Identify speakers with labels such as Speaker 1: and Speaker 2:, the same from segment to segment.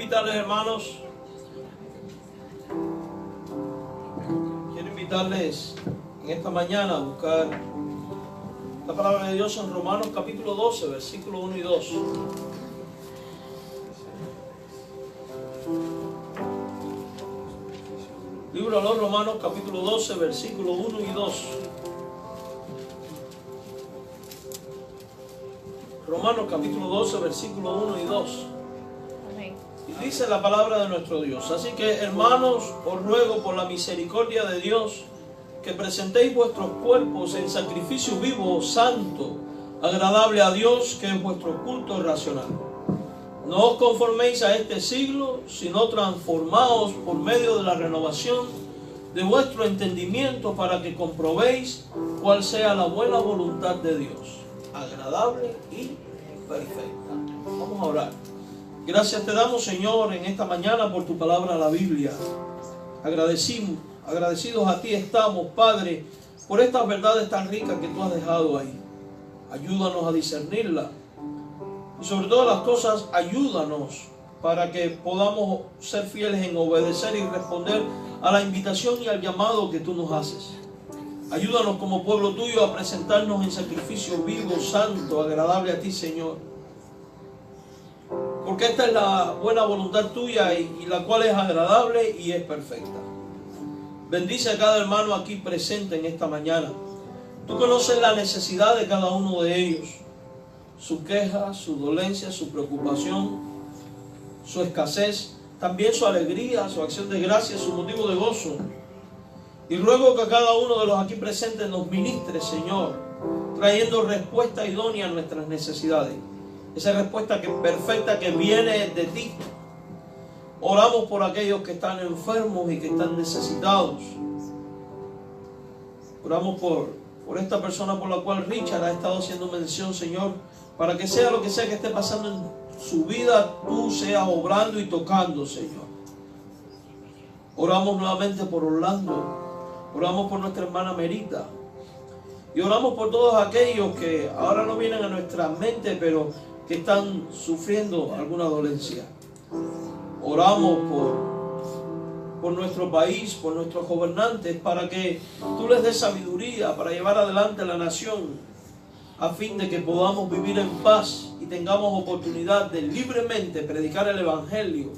Speaker 1: invitarles, hermanos, en esta mañana a buscar la palabra de Dios en Romanos capítulo 12, versículos 1 y 2. Libro de los Romanos capítulo 12, versículos 1 y 2. Romanos capítulo 12, versículos 1 y 2. Y dice la palabra de nuestro Dios: así que, hermanos, os ruego por la misericordia de Dios que presentéis vuestros cuerpos en sacrificio vivo, santo, agradable a Dios, que es vuestro culto racional. No os conforméis a este siglo, sino transformaos por medio de la renovación de vuestro entendimiento, para que comprobéis cuál sea la buena voluntad de Dios, agradable y perfecta. Vamos a orar. Gracias te damos, Señor, en esta mañana por tu palabra, la Biblia. Agradecidos a ti estamos, Padre, por estas verdades tan ricas que tú has dejado ahí. Ayúdanos a discernirla. Y sobre todas las cosas, ayúdanos para que podamos ser fieles en obedecer y responder a la invitación y al llamado que tú nos haces. Ayúdanos como pueblo tuyo a presentarnos en sacrificio vivo, santo, agradable a ti, Señor. Porque esta es la buena voluntad tuya y la cual es agradable y es perfecta. Bendice a cada hermano aquí presente en esta mañana. Tú conoces la necesidad de cada uno de ellos, su queja, su dolencia, su preocupación, su escasez, también su alegría, su acción de gracia, su motivo de gozo. Y ruego que cada uno de los aquí presentes nos ministre, Señor, trayendo respuesta idónea a nuestras necesidades. Esa respuesta perfecta que viene de ti. Oramos por aquellos que están enfermos y que están necesitados. Oramos por esta persona por la cual Richard ha estado haciendo mención, Señor, para que sea lo que sea que esté pasando en su vida, tú seas obrando y tocando, Señor. Oramos nuevamente por Orlando. Oramos por nuestra hermana Merita. Y oramos por todos aquellos que ahora no vienen a nuestra mente, pero que están sufriendo alguna dolencia. Oramos por nuestro país, por nuestros gobernantes, para que tú les des sabiduría para llevar adelante la nación, a fin de que podamos vivir en paz y tengamos oportunidad de libremente predicar el Evangelio,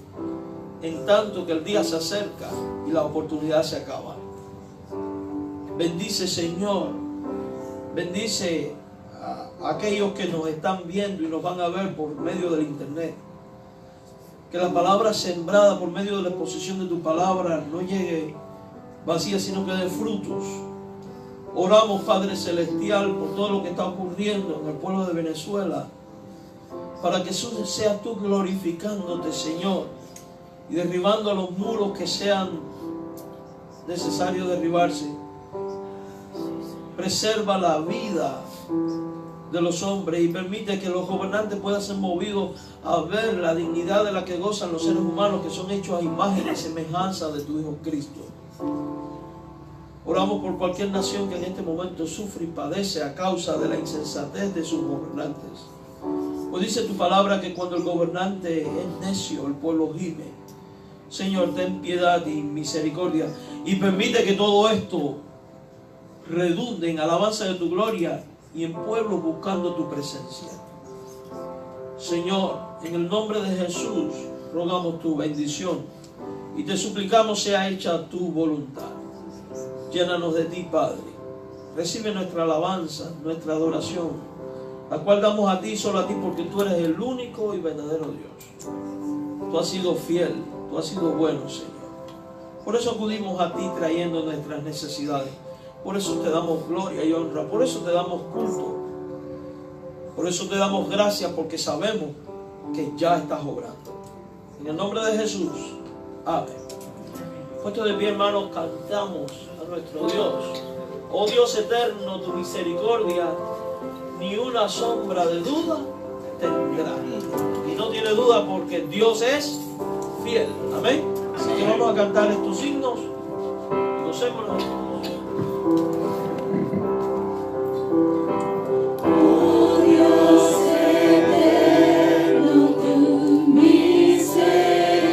Speaker 1: en tanto que el día se acerca y la oportunidad se acaba. Bendice, Señor, bendice a aquellos que nos están viendo y nos van a ver por medio del internet. Que la palabra sembrada por medio de la exposición de tu palabra no llegue vacía, sino que dé frutos. Oramos, Padre Celestial, por todo lo que está ocurriendo en el pueblo de Venezuela, para que seas tú glorificándote, Señor, y derribando los muros que sean necesarios derribarse. Preserva la vida de los hombres y permite que los gobernantes puedan ser movidos a ver la dignidad de la que gozan los seres humanos, que son hechos a imagen y semejanza de tu Hijo Cristo. Oramos por cualquier nación que en este momento sufre y padece a causa de la insensatez de sus gobernantes. Pues dice tu palabra que cuando el gobernante es necio, el pueblo gime. Señor, ten piedad y misericordia y permite que todo esto redunde en alabanza de tu gloria y en pueblos buscando tu presencia. Señor, en el nombre de Jesús rogamos tu bendición y te suplicamos sea hecha tu voluntad. Llénanos de ti, Padre. Recibe nuestra alabanza, nuestra adoración, la cual damos a ti, solo a ti, porque tú eres el único y verdadero Dios. Tú has sido fiel, tú has sido bueno, Señor. Por eso acudimos a ti trayendo nuestras necesidades. Por eso te damos gloria y honra. Por eso te damos culto. Por eso te damos gracias, porque sabemos que ya estás obrando. En el nombre de Jesús. Amén. Puesto de pie, hermanos, cantamos a nuestro Dios. Oh Dios eterno, tu misericordia ni una sombra de duda tendrá. Y no tiene duda porque Dios es fiel. Amén. Así que vamos a cantar estos himnos. Gocémonos.
Speaker 2: Oh Dios eterno, tu misericordia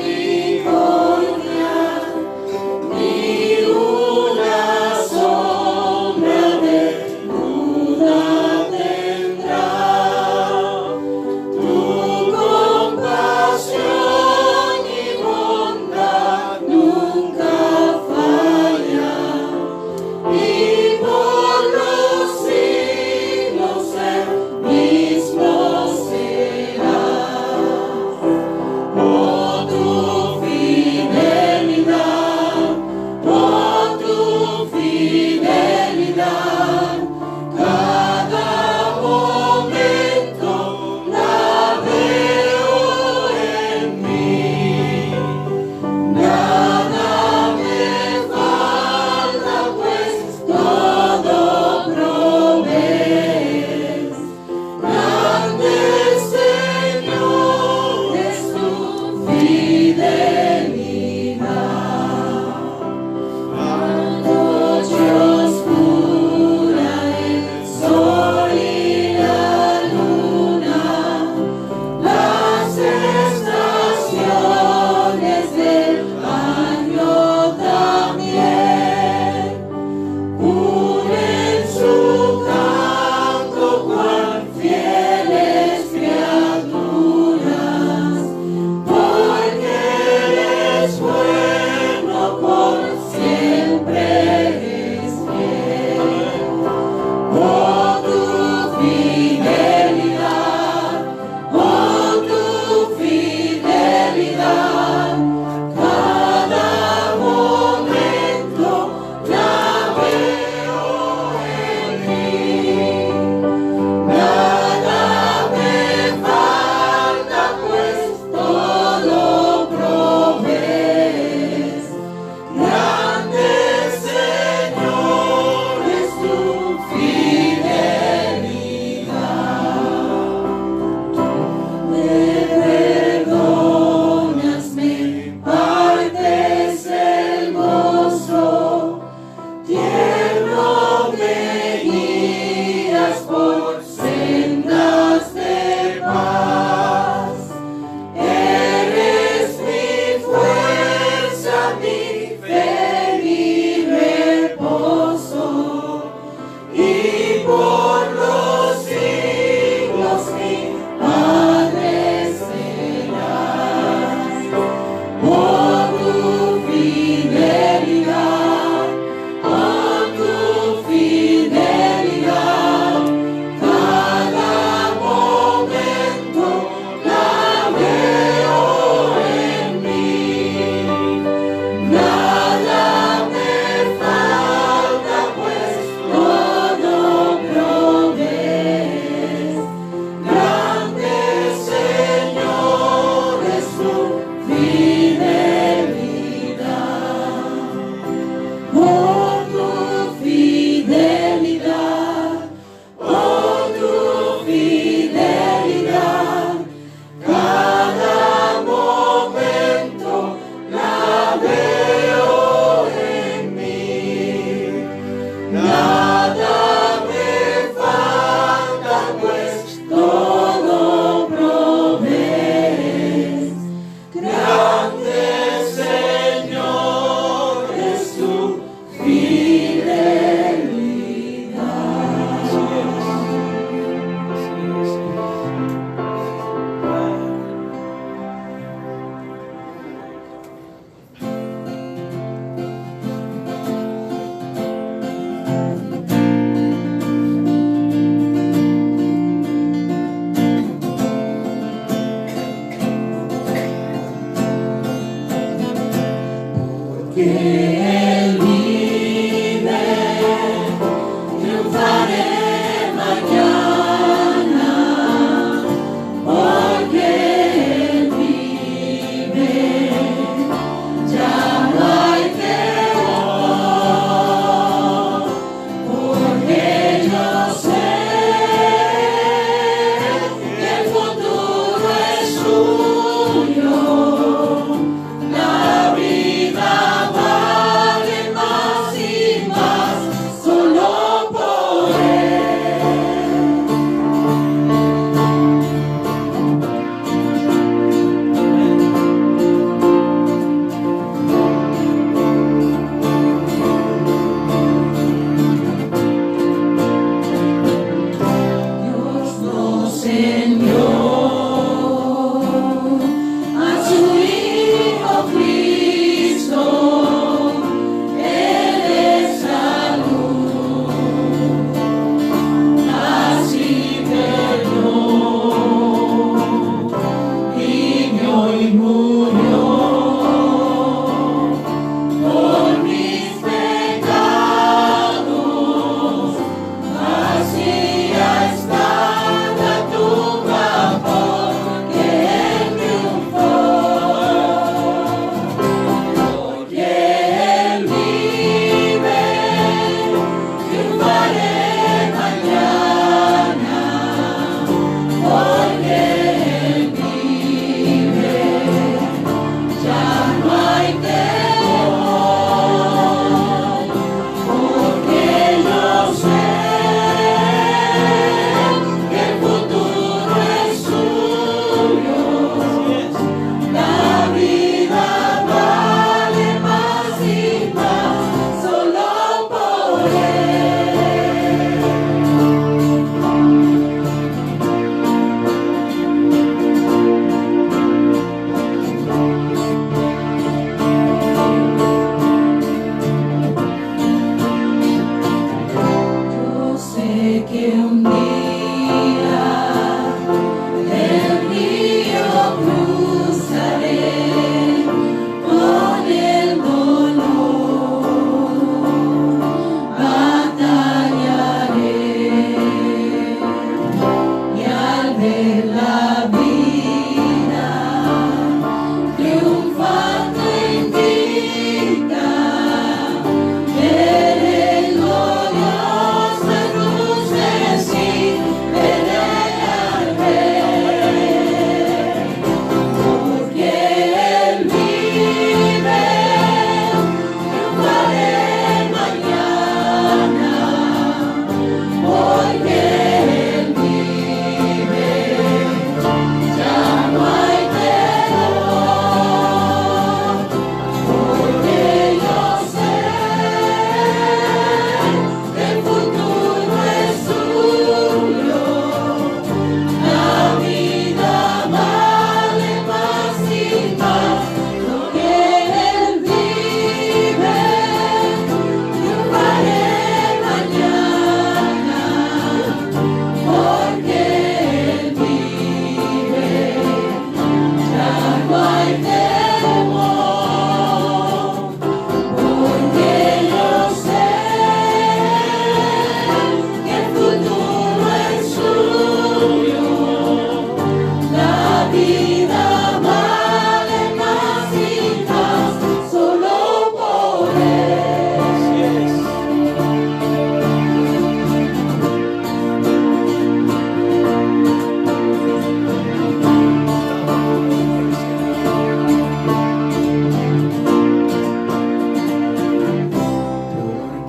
Speaker 2: vida vale más y más, solo por Él.
Speaker 1: Así es.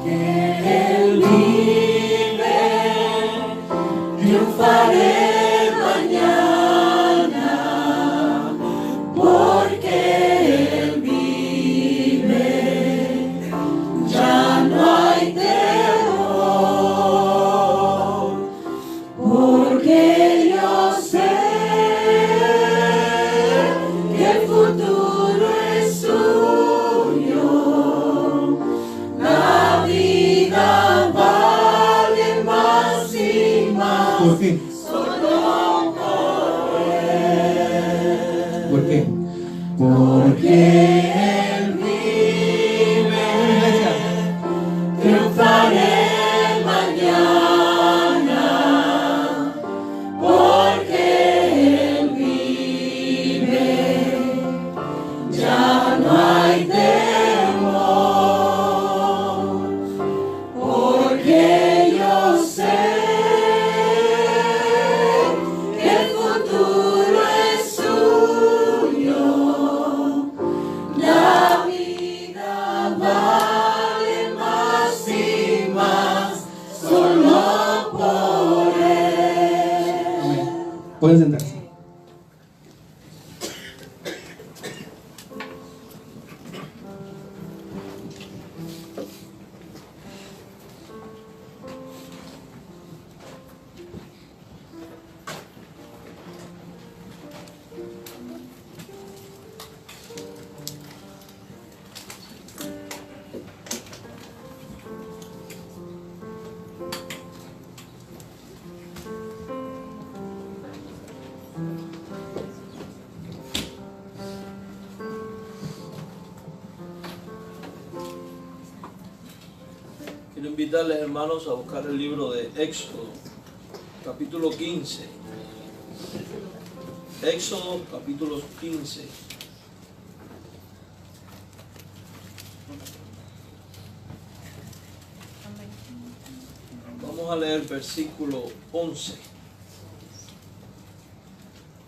Speaker 2: Porque Él vive, triunfaré mañana. Porque Él vive, ya no hay temor. Porque yo sé que el futuro es suyo. La vida vale más y más,
Speaker 3: ¿Por qué?
Speaker 2: solo por Él.
Speaker 3: ¿Por qué?
Speaker 2: Porque Él vive,
Speaker 3: Iglesia,
Speaker 2: triunfaré mañana. Porque Él vive, ya no hay temor. Porque yo sé que el futuro es suyo. La vida vale más y más, solo por Él.
Speaker 3: pueden sentarse.
Speaker 1: Quiero invitarles, hermanos, a buscar el libro de Éxodo, capítulo 15. Éxodo, capítulo 15. Vamos a leer versículo 11.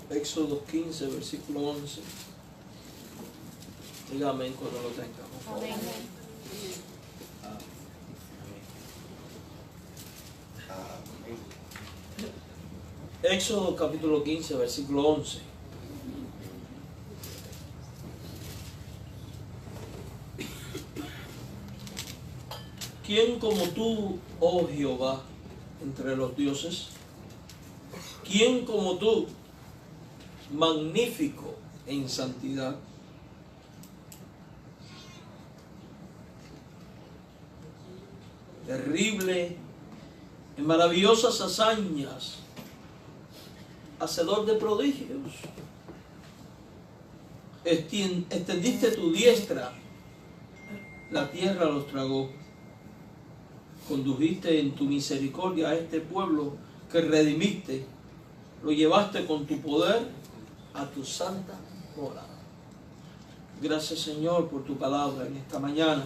Speaker 1: Éxodo 15, versículo 11. Dígame cuando lo tenga, por favor. Éxodo capítulo 15, versículo 11. ¿Quién como tú, oh Jehová, entre los dioses? ¿Quién como tú, magnífico en santidad? Terrible en maravillosas hazañas, hacedor de prodigios. Extendiste tu diestra, la tierra los tragó. Condujiste en tu misericordia a este pueblo que redimiste, lo llevaste con tu poder a tu santa morada. Gracias, Señor, por tu palabra en esta mañana.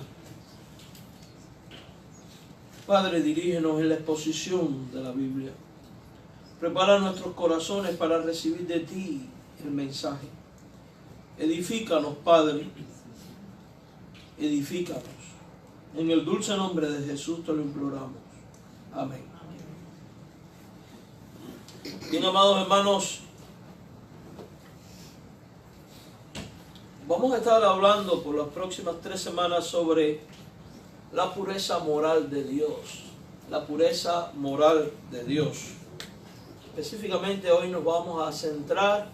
Speaker 1: Padre, dirígenos en la exposición de la Biblia. Prepara nuestros corazones para recibir de ti el mensaje. Edifícanos, Padre. Edifícanos. En el dulce nombre de Jesús te lo imploramos. Amén. Bien, amados hermanos, vamos a estar hablando por las próximas 3 semanas sobre la pureza moral de Dios. La pureza moral de Dios. Específicamente hoy nos vamos a centrar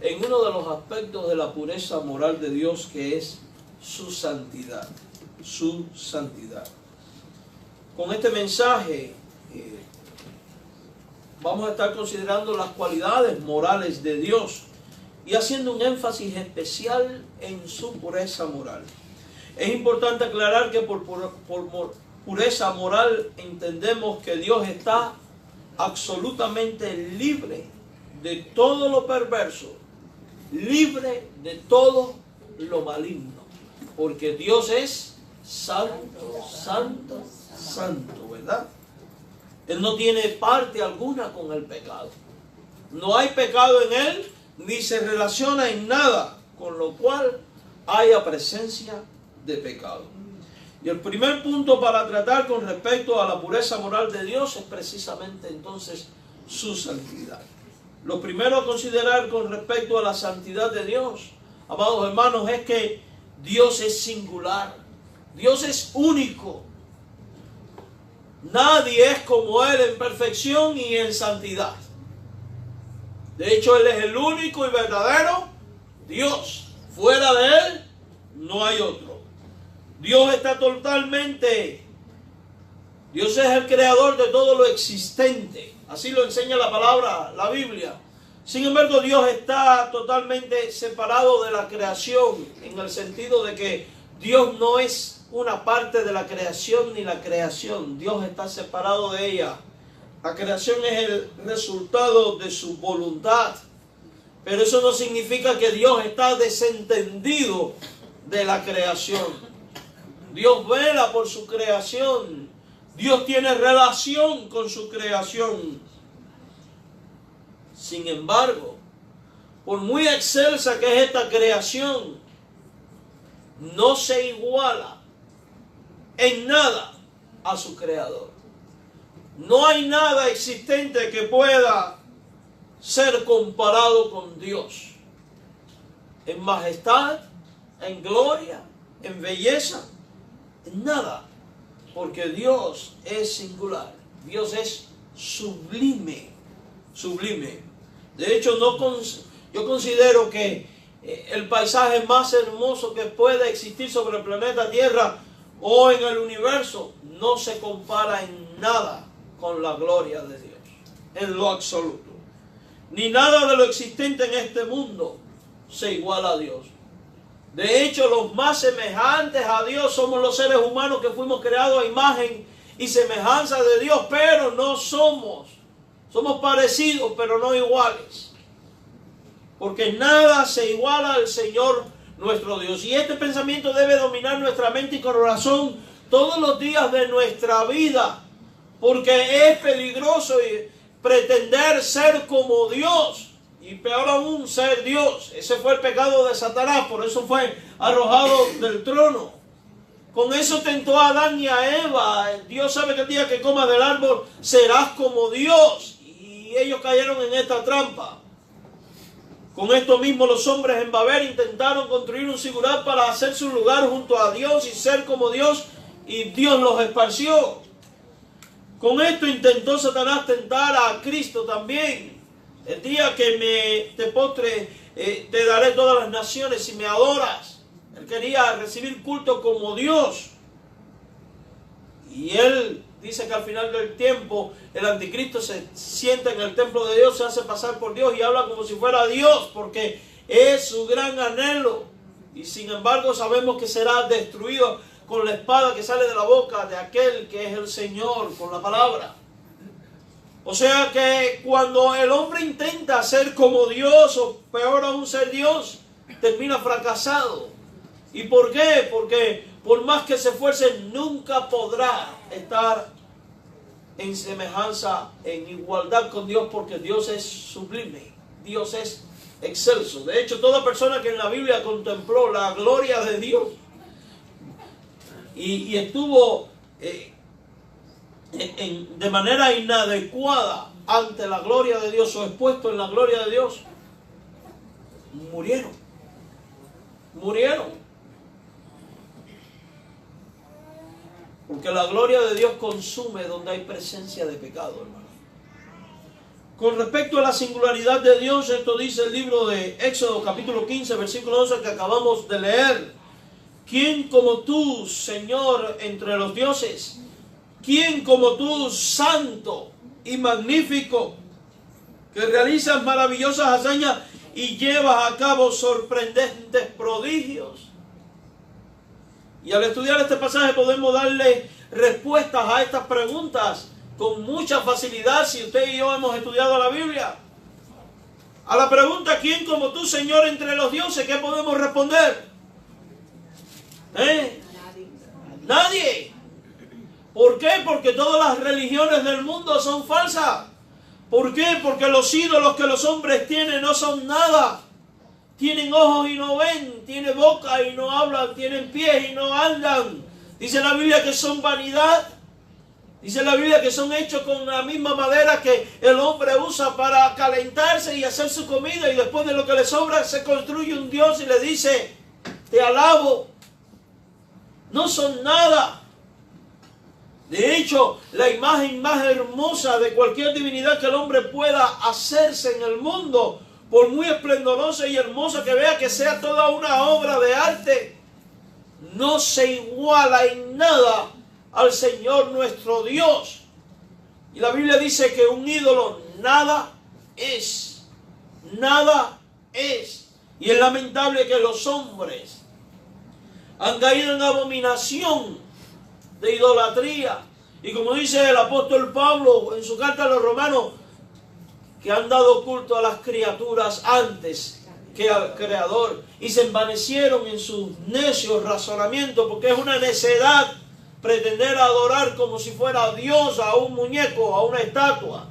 Speaker 1: en uno de los aspectos de la pureza moral de Dios, que es su santidad. Su santidad. Con este mensaje vamos a estar considerando las cualidades morales de Dios y haciendo un énfasis especial en su pureza moral. Es importante aclarar que por pureza moral entendemos que Dios está absolutamente libre de todo lo perverso libre de todo lo maligno, porque Dios es santo, santo, santo, ¿verdad? Él no tiene parte alguna con el pecado. No hay pecado en Él, ni se relaciona en nada, con lo cual haya presencia de pecado. Y el primer punto para tratar con respecto a la pureza moral de Dios es precisamente entonces su santidad. Lo primero a considerar con respecto a la santidad de Dios, amados hermanos, es que Dios es singular. Dios es único. Nadie es como Él en perfección y en santidad. De hecho, Él es el único y verdadero Dios. Fuera de Él no hay otro. Dios está totalmente... Dios es el creador de todo lo existente. Así lo enseña la palabra, la Biblia. Sin embargo, Dios está totalmente separado de la creación, en el sentido de que Dios no es una parte de la creación ni la creación. Dios está separado de ella. La creación es el resultado de su voluntad. Pero eso no significa que Dios está desentendido de la creación. Dios vela por su creación. Dios tiene relación con su creación. Sin embargo, por muy excelsa que es esta creación, no se iguala en nada a su creador. No hay nada existente que pueda ser comparado con Dios. En majestad, en gloria, en belleza, en nada. Porque Dios es singular. Dios es sublime. Sublime. De hecho, yo considero que el paisaje más hermoso que puede existir sobre el planeta Tierra o en el universo no se compara en nada con la gloria de Dios. En lo absoluto. Ni nada de lo existente en este mundo se iguala a Dios. De hecho, los más semejantes a Dios somos los seres humanos que fuimos creados a imagen y semejanza de Dios, pero no somos. Somos parecidos, pero no iguales. Porque nada se iguala al Señor nuestro Dios. Y este pensamiento debe dominar nuestra mente y corazón todos los días de nuestra vida. Porque es peligroso pretender ser como Dios. Y peor aún, ser Dios. Ese fue el pecado de Satanás. Por eso fue arrojado del trono. Con eso tentó a Adán y a Eva. Dios sabe que el día que comas del árbol serás como Dios. Y ellos cayeron en esta trampa. Con esto mismo los hombres en Babel intentaron construir un sigurat para hacer su lugar junto a Dios y ser como Dios. Y Dios los esparció. Con esto intentó Satanás tentar a Cristo también. El día que te postre, te daré todas las naciones si me adoras. Él quería recibir culto como Dios. Y él dice que al final del tiempo el anticristo se sienta en el templo de Dios, se hace pasar por Dios y habla como si fuera Dios, porque es su gran anhelo. Y sin embargo sabemos que será destruido con la espada que sale de la boca de aquel que es el Señor, con la palabra. O sea que cuando el hombre intenta ser como Dios, o peor aún ser Dios, termina fracasado. ¿Y por qué? Porque por más que se esfuerce, nunca podrá estar en semejanza, en igualdad con Dios, porque Dios es sublime, Dios es excelso. De hecho, toda persona que en la Biblia contempló la gloria de Dios y estuvo de manera inadecuada ante la gloria de Dios o expuesto en la gloria de Dios, murieron. Porque la gloria de Dios consume donde hay presencia de pecado, hermano. Con respecto a la singularidad de Dios, esto dice el libro de Éxodo capítulo 15, versículo 12 que acabamos de leer. ¿Quién como tú, Señor, entre los dioses? ¿Quién como tú, santo y magnífico, que realizas maravillosas hazañas y llevas a cabo sorprendentes prodigios? Y al estudiar este pasaje podemos darle respuestas a estas preguntas con mucha facilidad si usted y yo hemos estudiado la Biblia. A la pregunta, ¿quién como tú, Señor, entre los dioses? ¿Qué podemos responder? Nadie. ¿Por qué? Porque todas las religiones del mundo son falsas. ¿Por qué? Porque los ídolos que los hombres tienen no son nada. Tienen ojos y no ven, tienen boca y no hablan, tienen pies y no andan. Dice la Biblia que son vanidad. Dice la Biblia que son hechos con la misma madera que el hombre usa para calentarse y hacer su comida, y después de lo que le sobra se construye un Dios y le dice, te alabo. No son nada. De hecho, la imagen más hermosa de cualquier divinidad que el hombre pueda hacerse en el mundo, por muy esplendorosa y hermosa que vea que sea toda una obra de arte, no se iguala en nada al Señor nuestro Dios. Y la Biblia dice que un ídolo nada es. Nada es. Y es lamentable que los hombres han caído en abominación de idolatría. Y como dice el apóstol Pablo en su carta a los romanos, que han dado culto a las criaturas antes que al Creador, y se envanecieron en sus necios razonamientos, porque es una necedad pretender adorar como si fuera Dios a un muñeco, a una estatua.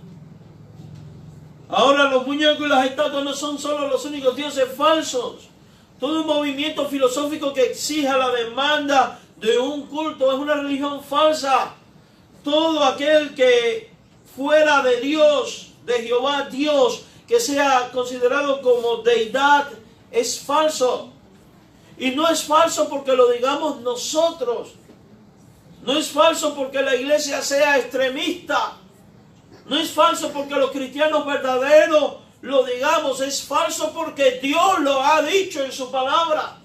Speaker 1: Ahora los muñecos y las estatuas no son solo los únicos dioses falsos. Todo un movimiento filosófico que exija la demanda de un culto es una religión falsa. Todo aquel que fuera de Dios, de Jehová Dios, que sea considerado como deidad, es falso. Y no es falso porque lo digamos nosotros. No es falso porque la iglesia sea extremista. No es falso porque los cristianos verdaderos lo digamos. Es falso porque Dios lo ha dicho en su palabra.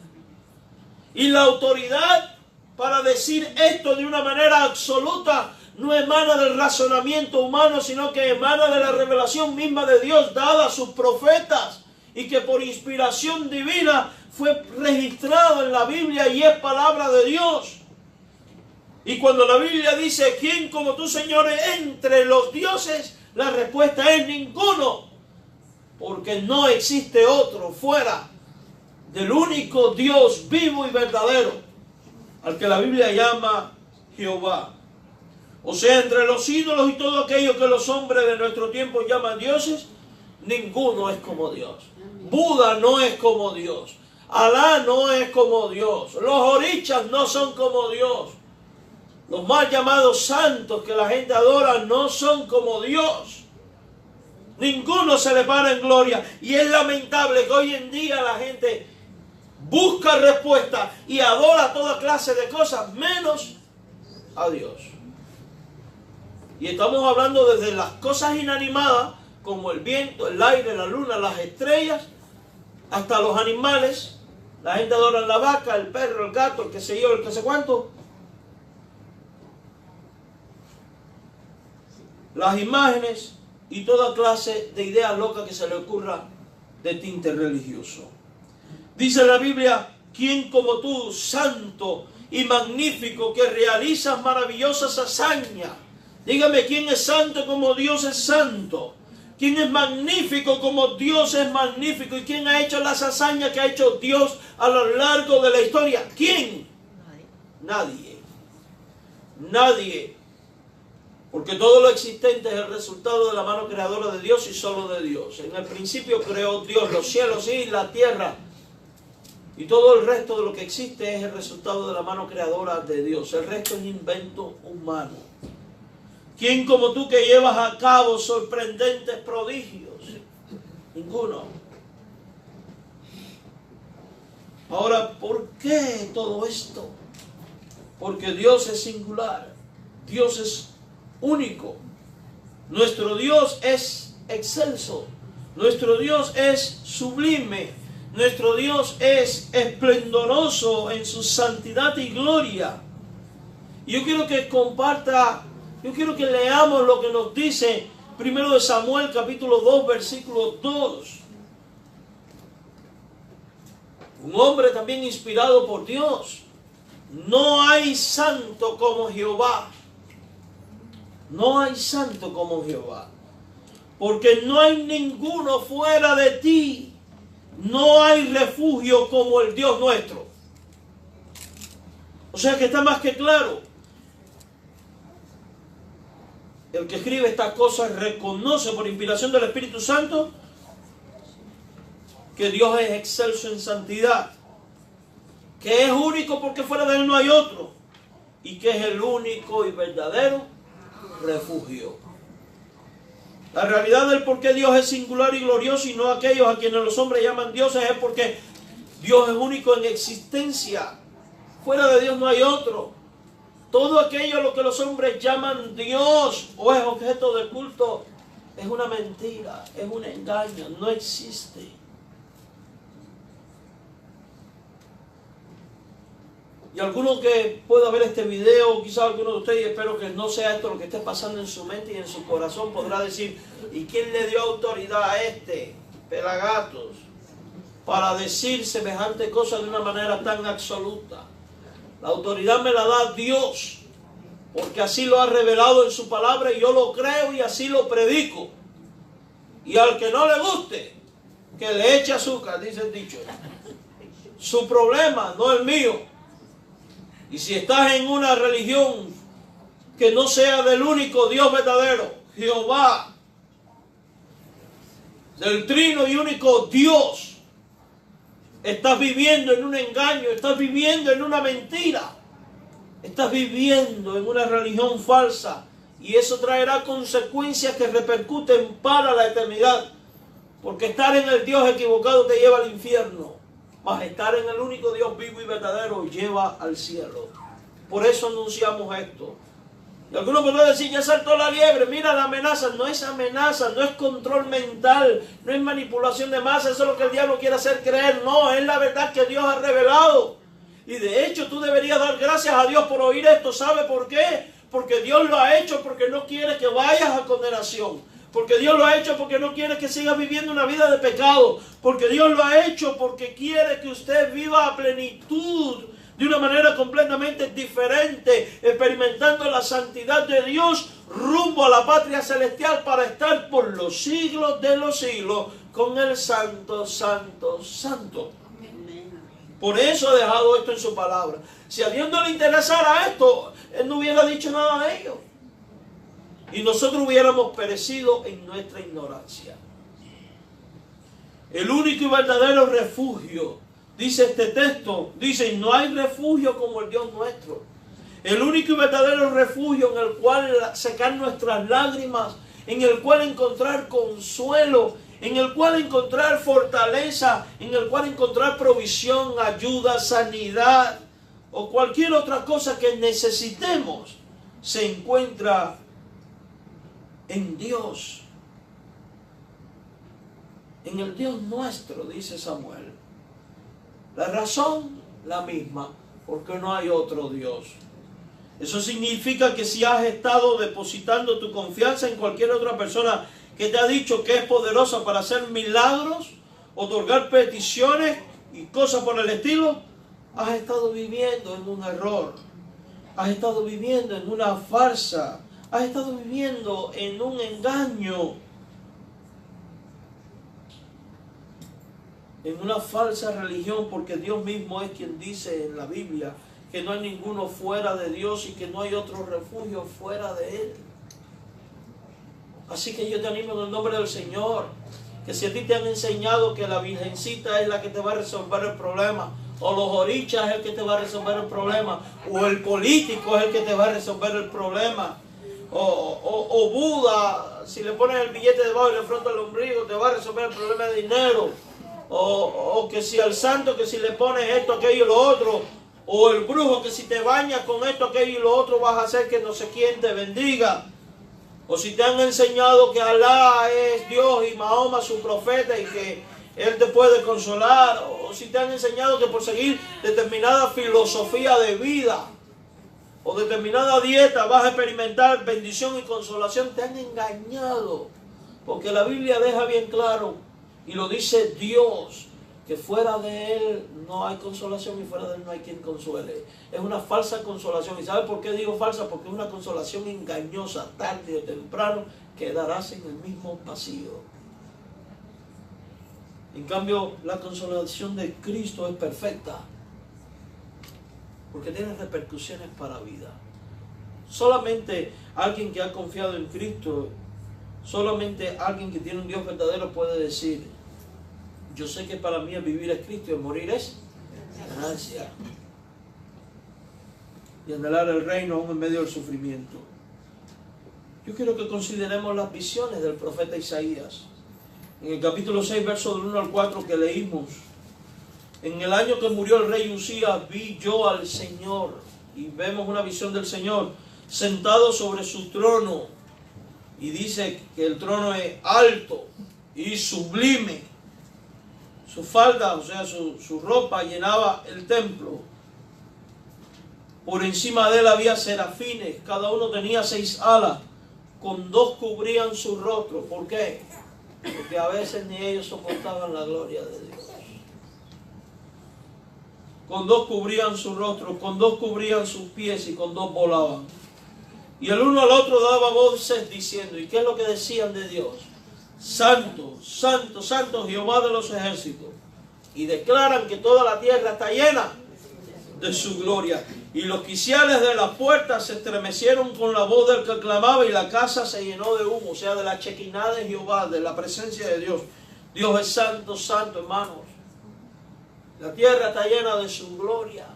Speaker 1: Y la autoridad para decir esto de una manera absoluta no emana del razonamiento humano, sino que emana de la revelación misma de Dios dada a sus profetas, y que por inspiración divina fue registrado en la Biblia y es palabra de Dios. Y cuando la Biblia dice, ¿quién como tú, Señor, entre los dioses? La respuesta es ninguno, porque no existe otro fuera del único Dios vivo y verdadero, al que la Biblia llama Jehová. O sea, entre los ídolos y todo aquello que los hombres de nuestro tiempo llaman dioses, ninguno es como Dios. Buda no es como Dios. Alá no es como Dios. Los orichas no son como Dios. Los mal llamados santos que la gente adora no son como Dios. Ninguno se le para en gloria. Y es lamentable que hoy en día la gente busca respuesta y adora toda clase de cosas menos a Dios. Y estamos hablando desde las cosas inanimadas, como el viento, el aire, la luna, las estrellas, hasta los animales. La gente adora la vaca, el perro, el gato, el que sé yo, el que sé cuánto. Las imágenes y toda clase de ideas locas que se le ocurra de tinte religioso. Dice la Biblia, ¿quién como tú, santo y magnífico, que realizas maravillosas hazañas? Dígame, ¿quién es santo como Dios es santo? ¿Quién es magnífico como Dios es magnífico? ¿Y quién ha hecho las hazañas que ha hecho Dios a lo largo de la historia? ¿Quién? Nadie. Nadie. Porque todo lo existente es el resultado de la mano creadora de Dios y solo de Dios. En el principio creó Dios los cielos y la tierra. Y todo el resto de lo que existe es el resultado de la mano creadora de Dios. El resto es invento humano. ¿Quién como tú que llevas a cabo sorprendentes prodigios? Ninguno. Ahora, ¿por qué todo esto? Porque Dios es singular. Dios es único. Nuestro Dios es excelso. Nuestro Dios es sublime. Nuestro Dios es esplendoroso en su santidad y gloria. Yo quiero que comparta, yo quiero que leamos lo que nos dice 1 Samuel capítulo 2 versículo 2. Un hombre también inspirado por Dios. No hay santo como Jehová. No hay santo como Jehová. porque no hay ninguno fuera de ti. No hay refugio como el Dios nuestro. O sea que está más que claro. El que escribe estas cosas reconoce por inspiración del Espíritu Santo que Dios es excelso en santidad, que es único porque fuera de Él no hay otro, y que es el único y verdadero refugio. La realidad del por qué Dios es singular y glorioso y no aquellos a quienes los hombres llaman dioses es porque Dios es único en existencia. Fuera de Dios no hay otro. Todo aquello a lo que los hombres llaman Dios o es objeto de culto es una mentira, es un engaño, no existe. Y alguno que pueda ver este video, quizás alguno de ustedes, y espero que no sea esto lo que esté pasando en su mente y en su corazón, podrá decir, ¿y quién le dio autoridad a este pelagatos para decir semejante cosa de una manera tan absoluta? La autoridad me la da Dios, porque así lo ha revelado en su palabra y yo lo creo y así lo predico. Y al que no le guste, que le eche azúcar, dice el dicho. Su problema, no el mío. Y si estás en una religión que no sea del único Dios verdadero, Jehová, del trino y único Dios, estás viviendo en un engaño, estás viviendo en una mentira, estás viviendo en una religión falsa, y eso traerá consecuencias que repercuten para la eternidad, porque estar en el Dios equivocado te lleva al infierno. Mas estar en el único Dios vivo y verdadero lleva al cielo. Por eso anunciamos esto. Y algunos podrán decir, ya saltó la liebre, mira la amenaza. No es amenaza, no es control mental, no es manipulación de masa, eso es lo que el diablo quiere hacer creer. No, es la verdad que Dios ha revelado. Y de hecho tú deberías dar gracias a Dios por oír esto. ¿Sabe por qué? Porque Dios lo ha hecho porque no quiere que vayas a condenación. Porque Dios lo ha hecho porque no quiere que sigas viviendo una vida de pecado. Porque Dios lo ha hecho porque quiere que usted viva a plenitud, de una manera completamente diferente, experimentando la santidad de Dios rumbo a la patria celestial para estar por los siglos de los siglos con el Santo, Santo, Santo. Por eso ha dejado esto en su palabra. Si a Dios no le interesara esto, Él no hubiera dicho nada de ello. Y nosotros hubiéramos perecido en nuestra ignorancia. El único y verdadero refugio, dice este texto, dice, no hay refugio como el Dios nuestro. El único y verdadero refugio en el cual secar nuestras lágrimas, en el cual encontrar consuelo, en el cual encontrar fortaleza, en el cual encontrar provisión, ayuda, sanidad o cualquier otra cosa que necesitemos, se encuentra en Dios, en el Dios nuestro, dice Samuel. La razón, la misma, porque no hay otro Dios. Eso significa que si has estado depositando tu confianza en cualquier otra persona que te ha dicho que es poderosa para hacer milagros, otorgar peticiones y cosas por el estilo, has estado viviendo en un error, has estado viviendo en una farsa, has estado viviendo en un engaño, en una falsa religión, porque Dios mismo es quien dice en la Biblia que no hay ninguno fuera de Dios y que no hay otro refugio fuera de Él. Así que yo te animo en el nombre del Señor, que si a ti te han enseñado que la Virgencita es la que te va a resolver el problema, o los orichas es el que te va a resolver el problema, o el político es el que te va a resolver el problema, o Buda, si le pones el billete debajo y le frotas el ombligo, te va a resolver el problema de dinero, o que si al santo, que si le pones esto, aquello y lo otro, o el brujo, que si te bañas con esto, aquello y lo otro, vas a hacer que no sé quién te bendiga. O si te han enseñado que Alá es Dios y Mahoma su profeta y que Él te puede consolar. O si te han enseñado que por seguir determinada filosofía de vida o determinada dieta vas a experimentar bendición y consolación, te han engañado. Porque la Biblia deja bien claro, y lo dice Dios, que fuera de Él no hay consolación y fuera de Él no hay quien consuele. Es una falsa consolación. ¿Y sabe por qué digo falsa? Porque es una consolación engañosa. Tarde o temprano quedarás en el mismo vacío. En cambio, la consolación de Cristo es perfecta, porque tiene repercusiones para la vida. Solamente alguien que ha confiado en Cristo, solamente alguien que tiene un Dios verdadero puede decir: yo sé que para mí el vivir es Cristo y el morir es ganancia. Y anhelar el reino aún en medio del sufrimiento. Yo quiero que consideremos las visiones del profeta Isaías. En el capítulo 6, versos del 1 al 4 que leímos: en el año que murió el rey Usías, vi yo al Señor. Y vemos una visión del Señor sentado sobre su trono. Y dice que el trono es alto y sublime. Su falda, o sea, su ropa llenaba el templo. Por encima de él había serafines, cada uno tenía 6 alas, con 2 cubrían su rostro. ¿Por qué? Porque a veces ni ellos soportaban la gloria de Dios. Con 2 cubrían su rostro, con 2 cubrían sus pies y con 2 volaban. Y el uno al otro daba voces diciendo, ¿y qué es lo que decían de Dios? Santo, santo, santo Jehová de los ejércitos. Y declaran que toda la tierra está llena de su gloria. Y los quiciales de las puertas se estremecieron con la voz del que clamaba, y la casa se llenó de humo, o sea, de la chequina de Jehová, de la presencia de Dios. Dios es santo, santo, hermanos. La tierra está llena de su gloria.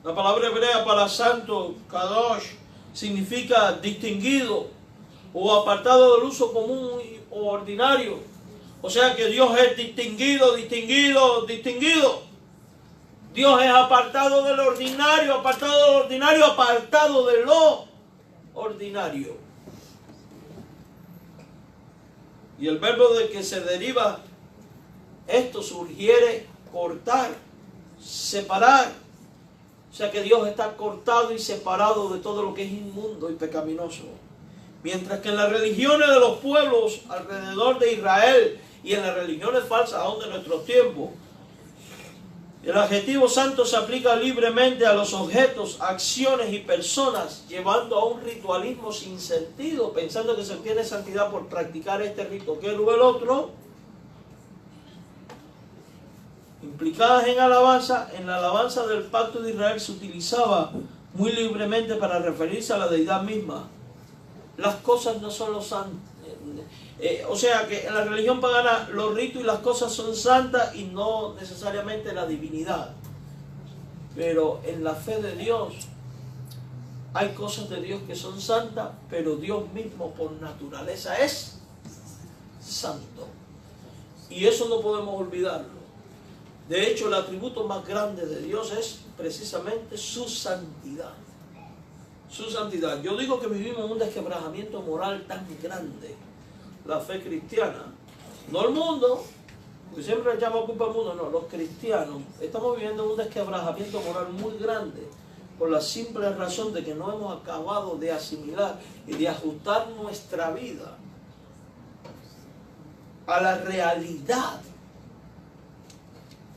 Speaker 1: La palabra hebrea para santo, kadosh, significa distinguido o apartado del uso común o ordinario. O sea que Dios es distinguido, distinguido, distinguido. Dios es apartado del ordinario, apartado del ordinario, apartado de lo ordinario. Y el verbo de que se deriva esto sugiere cortar, separar. O sea que Dios está cortado y separado de todo lo que es inmundo y pecaminoso. Mientras que en las religiones de los pueblos alrededor de Israel y en las religiones falsas aún de nuestros tiempos, el adjetivo santo se aplica libremente a los objetos, acciones y personas, llevando a un ritualismo sin sentido, pensando que se obtiene santidad por practicar este rito que o el otro, implicadas en alabanza. En la alabanza del pacto de Israel se utilizaba muy libremente para referirse a la deidad misma. Las cosas no son los santos. O sea que en la religión pagana los ritos y las cosas son santas y no necesariamente la divinidad. Pero en la fe de Dios hay cosas de Dios que son santas, pero Dios mismo por naturaleza es santo. Y eso no podemos olvidarlo. De hecho, el atributo más grande de Dios es precisamente su santidad. Su santidad. Yo digo que vivimos un desquebrajamiento moral tan grande. La fe cristiana, no el mundo, porque siempre le echamos culpa al mundo, no, los cristianos estamos viviendo un desquebrajamiento moral muy grande por la simple razón de que no hemos acabado de asimilar y de ajustar nuestra vida a la realidad,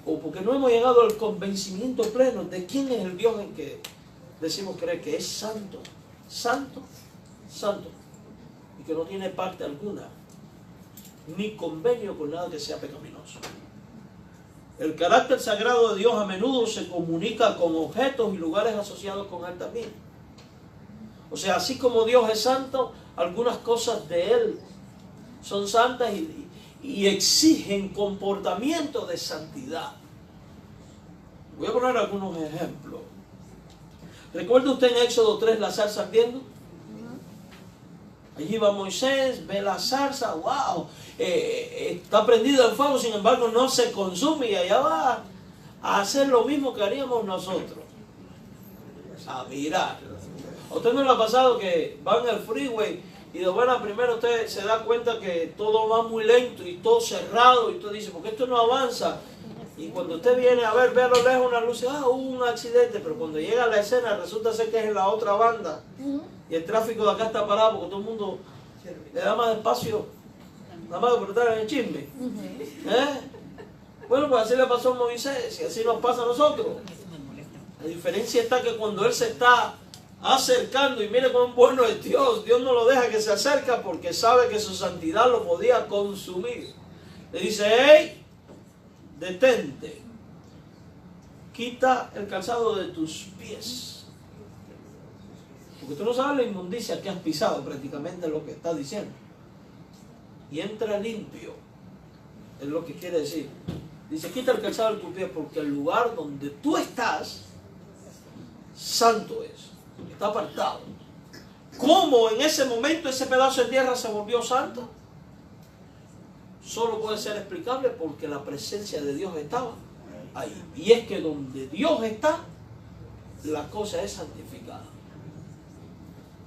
Speaker 1: o porque no hemos llegado al convencimiento pleno de quién es el Dios en que decimos creer, que es santo, santo, santo, y que no tiene parte alguna ni convenio con nada que sea pecaminoso. El carácter sagrado de Dios a menudo se comunica con objetos y lugares asociados con Él también. O sea, así como Dios es santo, algunas cosas de Él son santas y exigen comportamiento de santidad. Voy a poner algunos ejemplos. ¿Recuerda usted en Éxodo 3 la zarza ardiendo? Allí va Moisés, ve la zarza, wow, está prendida en fuego, sin embargo no se consume, y allá va a hacer lo mismo que haríamos nosotros, a mirar. ¿A usted no le ha pasado que va en el freeway y de buena primera usted se da cuenta que todo va muy lento y todo cerrado, y usted dice, ¿por qué esto no avanza? Y cuando usted viene a ver, ve a lo lejos una luz, hubo un accidente, pero cuando llega a la escena resulta ser que es en la otra banda. Y el tráfico de acá está parado porque todo el mundo le da más espacio Nada más por estar en el chisme. Bueno, pues así le pasó a Moisés y así nos pasa a nosotros. La diferencia está que cuando Él se está acercando, y mire cuán bueno es Dios, Dios no lo deja que se acerque porque sabe que su santidad lo podía consumir. Le dice, hey, detente, quita el calzado de tus pies. Porque tú no sabes la inmundicia que has pisado, prácticamente es lo que está diciendo. Y entra limpio, es lo que quiere decir. Dice, quita el calzado de tus pies porque el lugar donde tú estás, santo es, está apartado. ¿Cómo en ese momento ese pedazo de tierra se volvió santo? Solo puede ser explicable porque la presencia de Dios estaba ahí. Y es que donde Dios está, la cosa es santificada.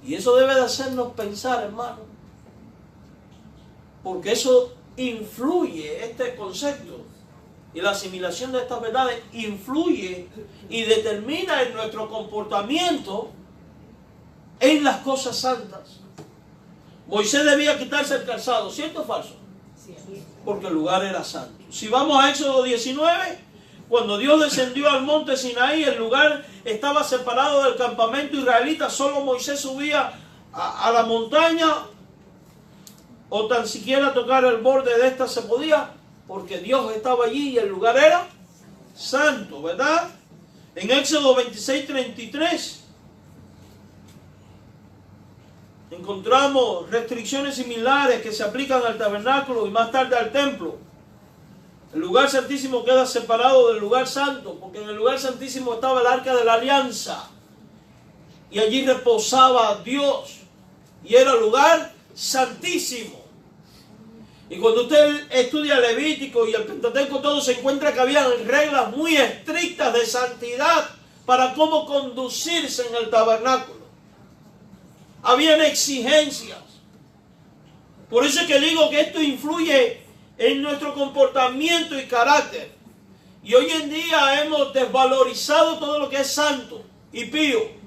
Speaker 1: Y eso debe de hacernos pensar, hermano, porque eso influye, este concepto y la asimilación de estas verdades influye y determina en nuestro comportamiento en las cosas santas. Moisés debía quitarse el calzado, ¿cierto o falso? Porque el lugar era santo. Si vamos a Éxodo 19, cuando Dios descendió al monte Sinaí, el lugar estaba separado del campamento israelita, solo Moisés subía a la montaña, o tan siquiera tocar el borde de esta se podía, porque Dios estaba allí y el lugar era santo, ¿verdad? En Éxodo 26:33 encontramos restricciones similares que se aplican al tabernáculo y más tarde al templo. El lugar santísimo queda separado del lugar santo, porque en el lugar santísimo estaba el arca de la alianza y allí reposaba Dios y era lugar santísimo. Y cuando usted estudia Levítico y el Pentateuco, todo se encuentra que había reglas muy estrictas de santidad para cómo conducirse en el tabernáculo. Habían exigencias. Por eso es que digo que esto influye en nuestro comportamiento y carácter. Y hoy en día hemos desvalorizado todo lo que es santo y pío.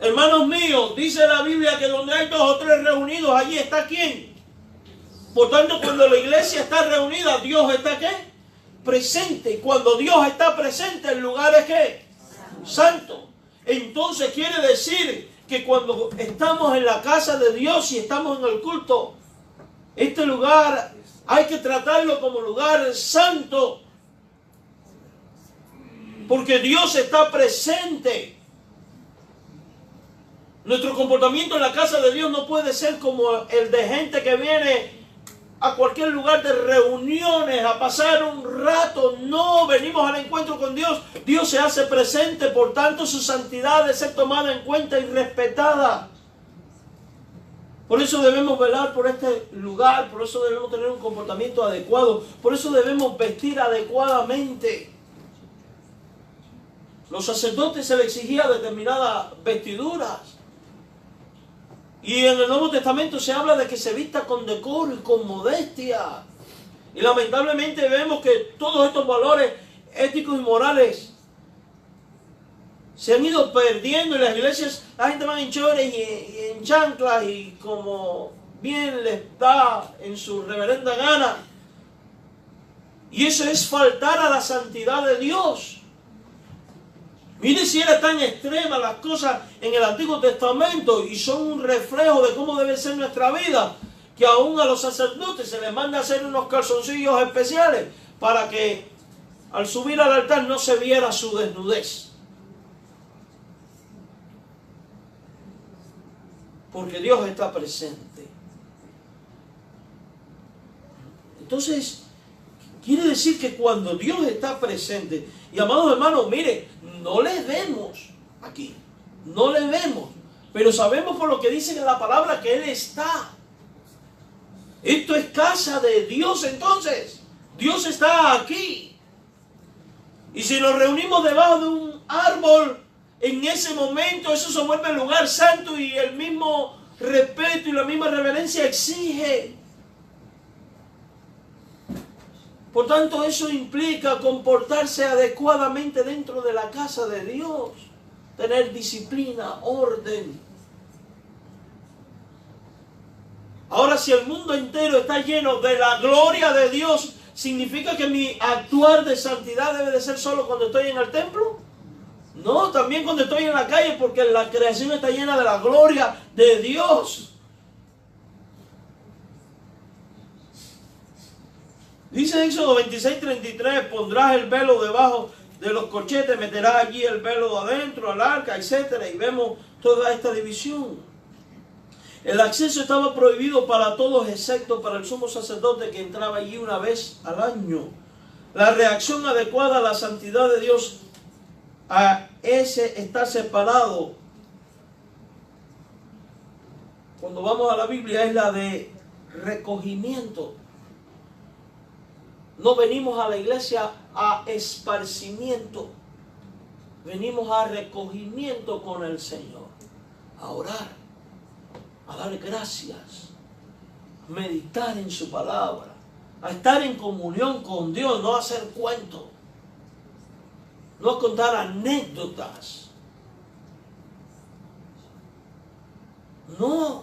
Speaker 1: Hermanos míos, dice la Biblia que donde hay 2 o 3 reunidos, allí está ¿quién? Por tanto, cuando la iglesia está reunida, Dios está ¿qué? Presente. Y cuando Dios está presente, el lugar es ¿qué? Santo. Entonces quiere decir que cuando estamos en la casa de Dios y estamos en el culto, este lugar hay que tratarlo como lugar santo. Porque Dios está presente. Nuestro comportamiento en la casa de Dios no puede ser como el de gente que viene a cualquier lugar de reuniones a pasar un rato. No, venimos al encuentro con Dios. Dios se hace presente, por tanto su santidad debe ser tomada en cuenta y respetada. Por eso debemos velar por este lugar, por eso debemos tener un comportamiento adecuado, por eso debemos vestir adecuadamente. Los sacerdotes se les exigía determinadas vestiduras. Y en el Nuevo Testamento se habla de que se vista con decoro y con modestia. Y lamentablemente vemos que todos estos valores éticos y morales se han ido perdiendo en las iglesias. La gente va en chores y en chanclas y como bien les da en su reverenda gana. Y eso es faltar a la santidad de Dios. Mire si era tan extrema las cosas en el Antiguo Testamento y son un reflejo de cómo debe ser nuestra vida, que aún a los sacerdotes se les manda a hacer unos calzoncillos especiales para que al subir al altar no se viera su desnudez. Porque Dios está presente. Entonces, quiere decir que cuando Dios está presente, y amados hermanos, mire, no le vemos aquí, no le vemos, pero sabemos por lo que dice en la palabra que Él está. Esto es casa de Dios entonces, Dios está aquí. Y si nos reunimos debajo de un árbol, en ese momento eso se vuelve lugar santo y el mismo respeto y la misma reverencia exige. Por tanto, eso implica comportarse adecuadamente dentro de la casa de Dios, tener disciplina, orden. Ahora, si el mundo entero está lleno de la gloria de Dios, ¿significa que mi actuar de santidad debe de ser solo cuando estoy en el templo? No, también cuando estoy en la calle, porque la creación está llena de la gloria de Dios. Dice Éxodo 26:33, pondrás el velo debajo de los corchetes, meterás allí el velo adentro, al arca, etc. Y vemos toda esta división. El acceso estaba prohibido para todos, excepto para el sumo sacerdote que entraba allí una vez al año. La reacción adecuada a la santidad de Dios, a ese estar separado, cuando vamos a la Biblia, es la de recogimiento. No venimos a la iglesia a esparcimiento, venimos a recogimiento con el Señor, a orar, a dar gracias, a meditar en su palabra, a estar en comunión con Dios, no a hacer cuentos, no a contar anécdotas. No,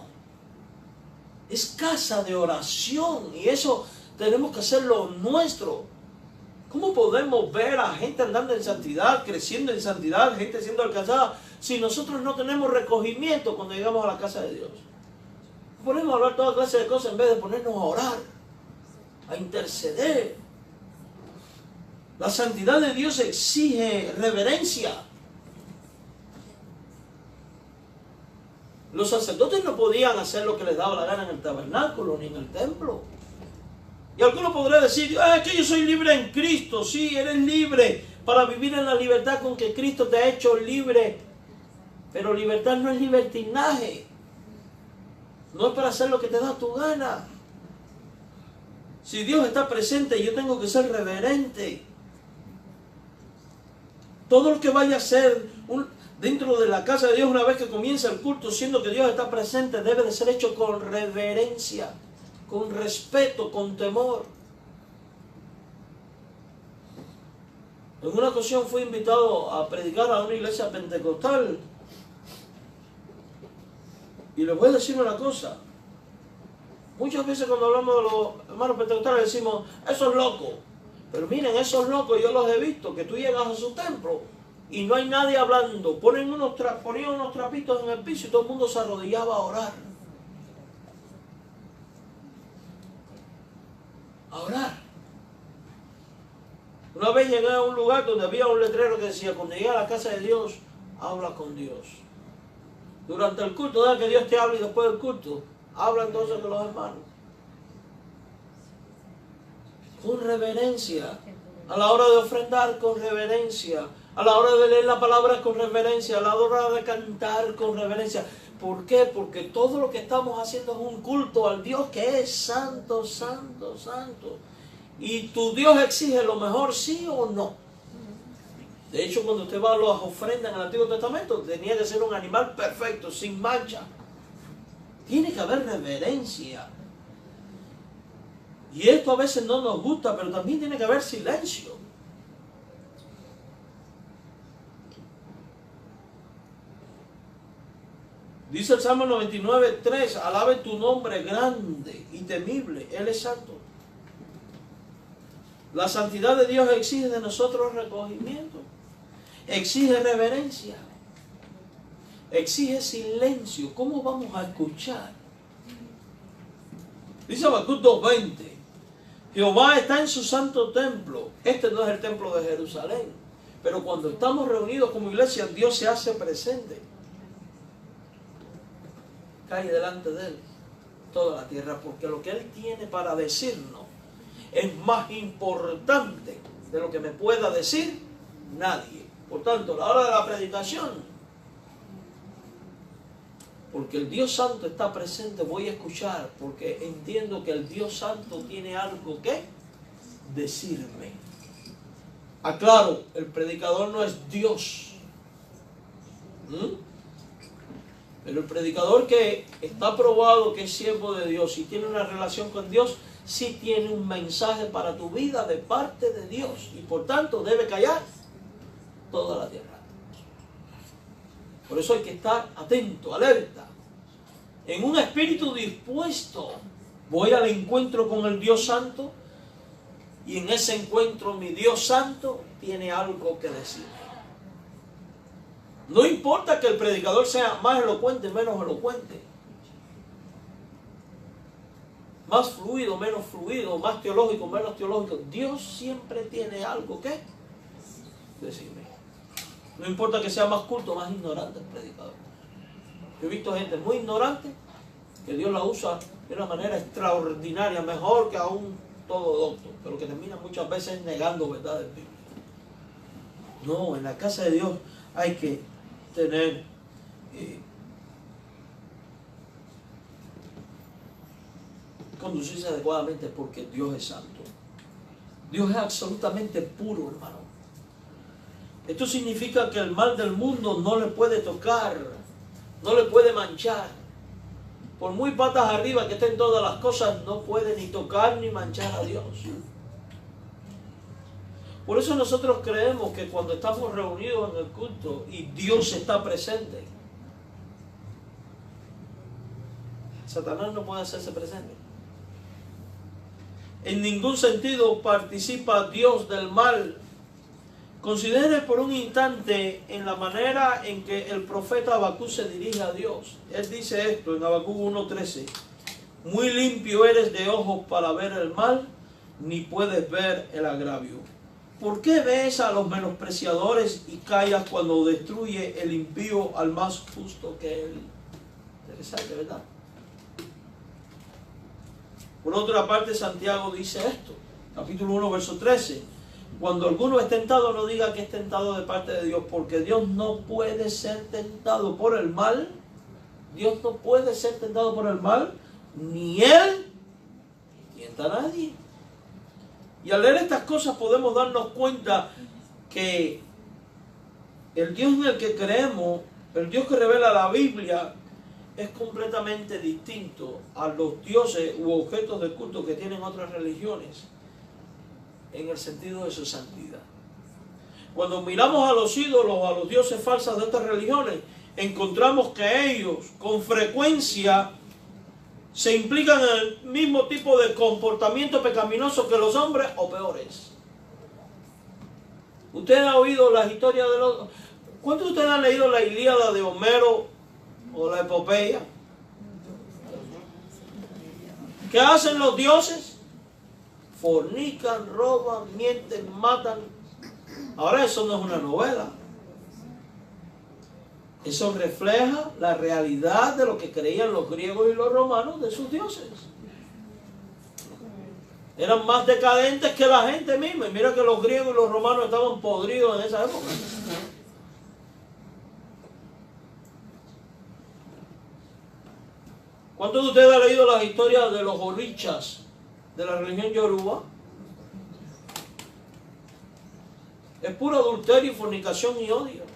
Speaker 1: es casa de oración y eso tenemos que hacerlo nuestro. ¿Cómo podemos ver a gente andando en santidad, creciendo en santidad, gente siendo alcanzada, si nosotros no tenemos recogimiento cuando llegamos a la casa de Dios? Ponemos a hablar toda clase de cosas en vez de ponernos a orar, a interceder. La santidad de Dios exige reverencia. Los sacerdotes no podían hacer lo que les daba la gana en el tabernáculo ni en el templo. Y alguno podrá decir, es que yo soy libre en Cristo. Sí, eres libre para vivir en la libertad con que Cristo te ha hecho libre. Pero libertad no es libertinaje. No es para hacer lo que te da tu gana. Si Dios está presente, yo tengo que ser reverente. Todo lo que vaya a ser dentro de la casa de Dios, una vez que comienza el culto, siendo que Dios está presente, debe de ser hecho con reverencia, con respeto, con temor. En una ocasión fui invitado a predicar a una iglesia pentecostal. Y les voy a decir una cosa. Muchas veces cuando hablamos de los hermanos pentecostales decimos, esos locos. Pero miren, esos locos yo los he visto, que tú llegas a su templo y no hay nadie hablando. Ponían unos trapitos en el piso y todo el mundo se arrodillaba a orar. A orar. Una vez llegué a un lugar donde había un letrero que decía, cuando llegue a la casa de Dios, habla con Dios. Durante el culto, deja que Dios te hable y después del culto, habla entonces con los hermanos. Con reverencia. A la hora de ofrendar, con reverencia. A la hora de leer la palabra, con reverencia. A la hora de cantar, con reverencia. ¿Por qué? Porque todo lo que estamos haciendo es un culto al Dios que es santo, santo, santo. ¿Y tu Dios exige lo mejor, sí o no? De hecho, cuando usted va a las ofrendas en el Antiguo Testamento, tenía que ser un animal perfecto, sin mancha. Tiene que haber reverencia. Y esto a veces no nos gusta, pero también tiene que haber silencio. Dice el Salmo 99:3, alabe tu nombre grande y temible, Él es santo. La santidad de Dios exige de nosotros recogimiento, exige reverencia, exige silencio. ¿Cómo vamos a escuchar? Dice Habacuc 2:20, Jehová está en su santo templo. Este no es el templo de Jerusalén, pero cuando estamos reunidos como iglesia, Dios se hace presente. Cae delante de Él toda la tierra, porque lo que Él tiene para decirnos es más importante de lo que me pueda decir nadie. Por tanto, a la hora de la predicación, porque el Dios Santo está presente, voy a escuchar, porque entiendo que el Dios Santo tiene algo que decirme. Aclaro, el predicador no es Dios. Pero el predicador que está probado que es siervo de Dios y tiene una relación con Dios, sí tiene un mensaje para tu vida de parte de Dios. Y por tanto debe callar toda la tierra. Por eso hay que estar atento, alerta. en un espíritu dispuesto, voy al encuentro con el Dios Santo, y en ese encuentro mi Dios Santo tiene algo que decir. No importa que el predicador sea más elocuente, menos elocuente, más fluido, menos fluido, más teológico, menos teológico, Dios siempre tiene algo que decirme. No importa que sea más culto, más ignorante el predicador. Yo he visto gente muy ignorante que Dios la usa de una manera extraordinaria, mejor que aún todo doctor, pero que termina muchas veces negando verdades bíblicas. No, en la casa de Dios hay que tener conducirse adecuadamente, porque Dios es santo. Dios es absolutamente puro, hermano. Esto significa que el mal del mundo no le puede tocar, no le puede manchar. Por muy patas arriba que estén todas las cosas, no puede ni tocar ni manchar a Dios. Por eso nosotros creemos que cuando estamos reunidos en el culto y Dios está presente, Satanás no puede hacerse presente. En ningún sentido participa Dios del mal. Considere por un instante en la manera en que el profeta Habacuc se dirige a Dios. Él dice esto en Habacuc 1:13. Muy limpio eres de ojos para ver el mal, ni puedes ver el agravio. ¿Por qué ves a los menospreciadores y callas cuando destruye el impío al más justo que él? Interesante, ¿verdad? Por otra parte, Santiago dice esto, capítulo 1, verso 13. Cuando alguno es tentado, no diga que es tentado de parte de Dios, porque Dios no puede ser tentado por el mal. Dios no puede ser tentado por el mal, ni él, ni a nadie. Y al leer estas cosas podemos darnos cuenta que el Dios en el que creemos, el Dios que revela la Biblia, es completamente distinto a los dioses u objetos de culto que tienen otras religiones en el sentido de su santidad. Cuando miramos a los ídolos, a los dioses falsos de estas religiones, encontramos que ellos con frecuencia se implican en el mismo tipo de comportamiento pecaminoso que los hombres o peores. ¿Usted ha oído las historias de los... ¿Cuántos de ustedes han leído la Ilíada de Homero o la epopeya? ¿Qué hacen los dioses? Fornican, roban, mienten, matan. Ahora eso no es una novela. Eso refleja la realidad de lo que creían los griegos y los romanos de sus dioses. Eran más decadentes que la gente misma. Y mira que los griegos y los romanos estaban podridos en esa época. ¿Cuántos de ustedes han leído las historias de los orichas de la religión yoruba? Es puro adulterio, fornicación y odio.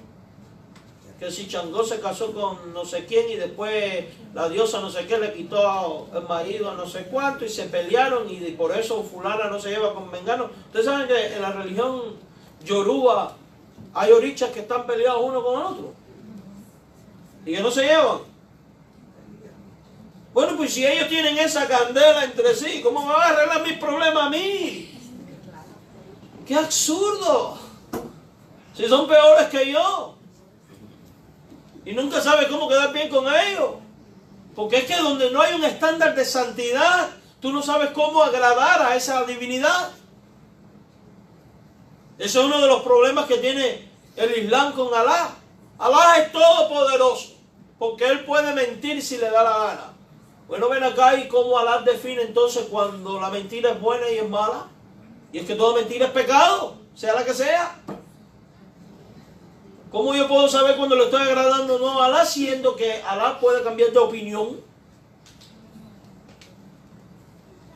Speaker 1: Que si Changó se casó con no sé quién y después la diosa no sé qué le quitó el marido a no sé cuánto y se pelearon y por eso fulana no se lleva con mengano. Ustedes saben que en la religión yoruba hay orichas que están peleados uno con el otro y que no se llevan. Bueno, pues si ellos tienen esa candela entre sí, ¿cómo me va a arreglar mis problemas a mí? ¡Qué absurdo! Si son peores que yo. Y nunca sabes cómo quedar bien con ellos. Porque es que donde no hay un estándar de santidad, tú no sabes cómo agradar a esa divinidad. Ese es uno de los problemas que tiene el Islam con Alá. Alá es todopoderoso, porque Él puede mentir si le da la gana. Bueno, ven acá y cómo Alá define entonces cuando la mentira es buena y es mala. Y es que toda mentira es pecado, sea la que sea. ¿Cómo yo puedo saber cuando le estoy agradando o no a Alá, siendo que Alá puede cambiar de opinión?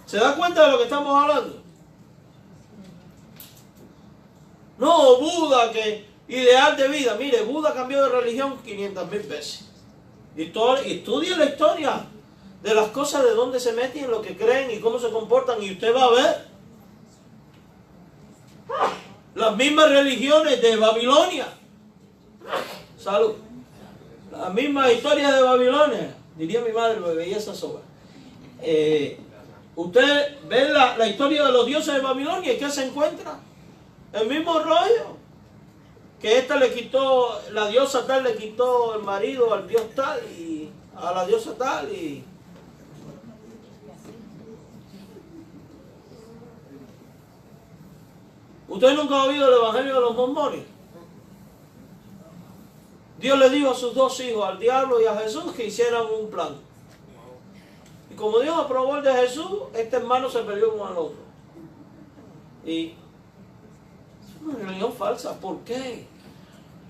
Speaker 1: ¿Se da cuenta de lo que estamos hablando? No, Buda, que ideal de vida. Mire, Buda cambió de religión 500.000 veces. Estudie la historia de las cosas, de dónde se meten, en lo que creen y cómo se comportan, y usted va a ver las mismas religiones de Babilonia. Salud. Las mismas historias de Babilonia, Diría mi madre, me veía esa soga. Usted ve la historia de los dioses de Babilonia y ¿qué se encuentra? El mismo rollo. Que esta le quitó, la diosa tal le quitó el marido al dios tal y a la diosa tal y... ¿Usted nunca ha oído el evangelio de los mormones? Dios le dijo a sus dos hijos, al diablo y a Jesús, que hicieran un plan. Y como Dios aprobó el de Jesús, este hermano se peleó con el otro. Y es una religión falsa. ¿Por qué?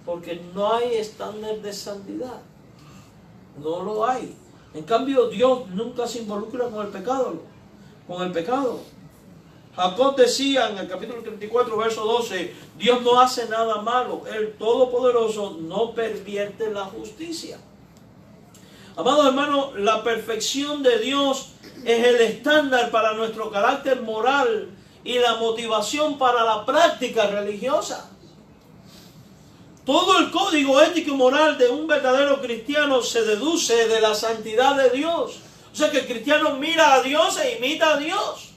Speaker 1: Porque no hay estándar de santidad. No lo hay. En cambio, Dios nunca se involucra con el pecado. Con el pecado. Jacob decía en el capítulo 34, verso 12, Dios no hace nada malo. El Todopoderoso no pervierte la justicia. Amados hermanos, la perfección de Dios es el estándar para nuestro carácter moral y la motivación para la práctica religiosa. Todo el código ético y moral de un verdadero cristiano se deduce de la santidad de Dios. O sea que el cristiano mira a Dios e imita a Dios.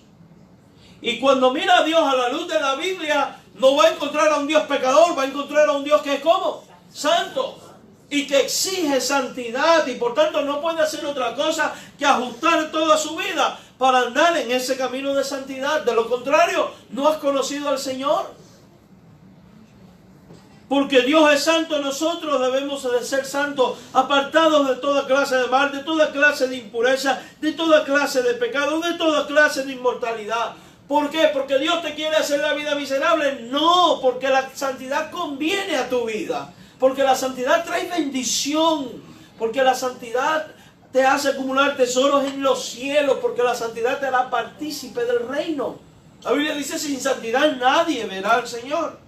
Speaker 1: Y cuando mira a Dios a la luz de la Biblia, no va a encontrar a un Dios pecador, va a encontrar a un Dios que es ¿cómo? Santo. Y que exige santidad y por tanto no puede hacer otra cosa que ajustar toda su vida para andar en ese camino de santidad. De lo contrario, no has conocido al Señor. Porque Dios es santo, nosotros debemos de ser santos, apartados de toda clase de mal, de toda clase de impureza, de toda clase de pecado, de toda clase de inmortalidad. ¿Por qué? ¿Porque Dios te quiere hacer la vida miserable? No, porque la santidad conviene a tu vida. Porque la santidad trae bendición. Porque la santidad te hace acumular tesoros en los cielos. Porque la santidad te hará partícipe del reino. La Biblia dice, sin santidad nadie verá al Señor.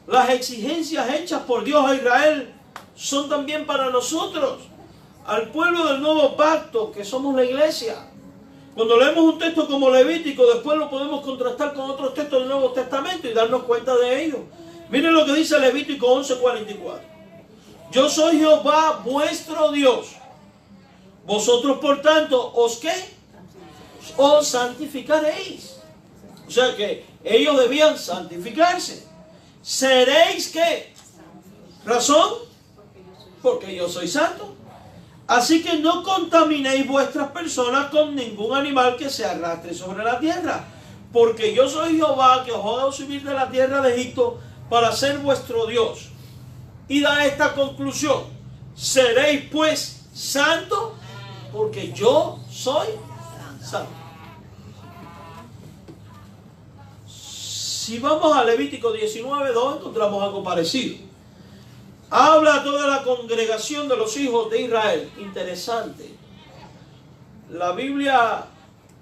Speaker 1: Las exigencias hechas por Dios a Israel son también para nosotros. Al pueblo del nuevo pacto, que somos la iglesia. Cuando leemos un texto como Levítico, después lo podemos contrastar con otros textos del Nuevo Testamento y darnos cuenta de ello. Miren lo que dice Levítico 11:44. Yo soy Jehová vuestro Dios. Vosotros por tanto, ¿os qué? Os santificaréis. O sea que ellos debían santificarse. ¿Seréis qué? ¿Razón? Porque yo soy santo. Así que no contaminéis vuestras personas con ningún animal que se arrastre sobre la tierra. Porque yo soy Jehová que os hago subir de la tierra de Egipto para ser vuestro Dios. Y da esta conclusión. Seréis pues santos porque yo soy santo. Si vamos a Levítico 19:2 encontramos algo parecido. Habla a toda la congregación de los hijos de Israel. Interesante. La Biblia,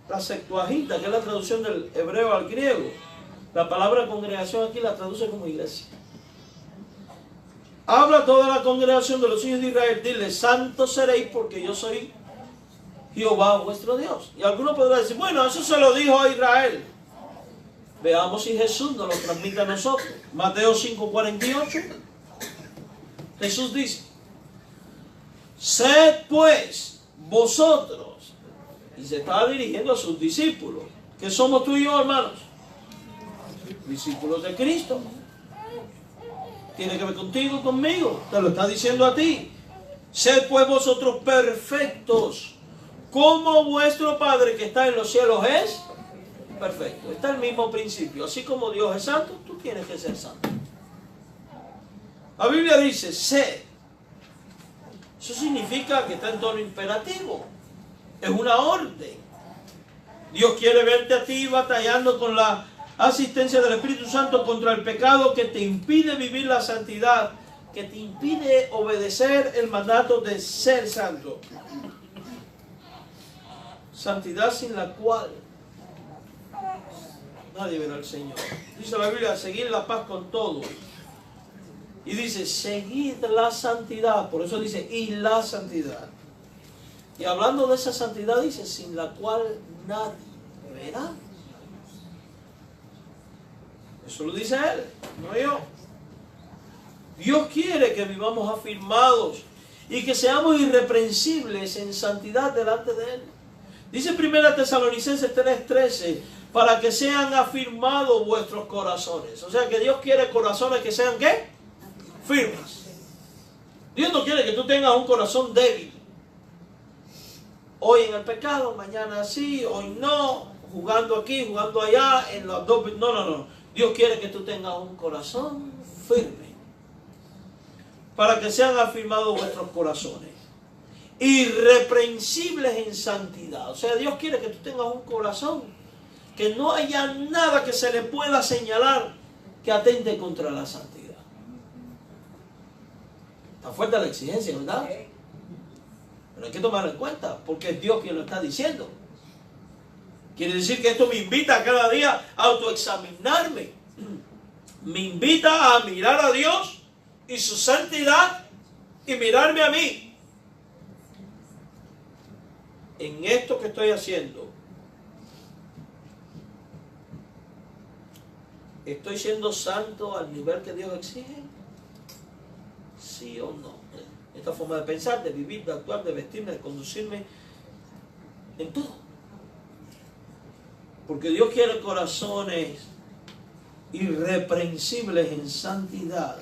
Speaker 1: la Septuaginta, que es la traducción del hebreo al griego, la palabra congregación aquí la traduce como iglesia. Habla a toda la congregación de los hijos de Israel. Dile, santos seréis porque yo soy Jehová vuestro Dios. Y alguno podrá decir, bueno, eso se lo dijo a Israel. Veamos si Jesús nos lo transmite a nosotros. Mateo 5:48. Jesús dice, sed pues vosotros, y se está dirigiendo a sus discípulos, que somos tú y yo, hermanos, discípulos de Cristo. Tiene que ver contigo, conmigo, te lo está diciendo a ti. Sed pues vosotros perfectos, como vuestro Padre que está en los cielos es perfecto. Está el mismo principio, así como Dios es santo, tú tienes que ser santo. La Biblia dice, sed. Eso significa que está en tono imperativo. Es una orden. Dios quiere verte a ti batallando con la asistencia del Espíritu Santo contra el pecado que te impide vivir la santidad, que te impide obedecer el mandato de ser santo. Santidad sin la cual nadie verá al Señor. Dice la Biblia, seguir la paz con todos. Y dice, seguid la santidad. Por eso dice, y la santidad. Y hablando de esa santidad, dice, sin la cual nadie verá. Eso lo dice él, no yo. Dios quiere que vivamos afirmados y que seamos irreprensibles en santidad delante de Él. Dice 1 Tesalonicenses 3:13, para que sean afirmados vuestros corazones. O sea que Dios quiere corazones que sean, ¿qué? Firmes. Dios no quiere que tú tengas un corazón débil. Hoy en el pecado, mañana sí, hoy no, jugando aquí, jugando allá, en los dos. No. Dios quiere que tú tengas un corazón firme. Para que sean afirmados vuestros corazones. Irreprensibles en santidad. O sea, Dios quiere que tú tengas un corazón que no haya nada que se le pueda señalar que atente contra la santidad. Está fuerte la exigencia, ¿verdad? Pero hay que tomarlo en cuenta, porque es Dios quien lo está diciendo. Quiere decir que esto me invita a cada día a autoexaminarme. Me invita a mirar a Dios y su santidad y mirarme a mí. En esto que estoy haciendo, ¿estoy siendo santo al nivel que Dios exige? ¿Sí o no? Esta forma de pensar, de vivir, de actuar, de vestirme, de conducirme, en todo. Porque Dios quiere corazones irreprensibles en santidad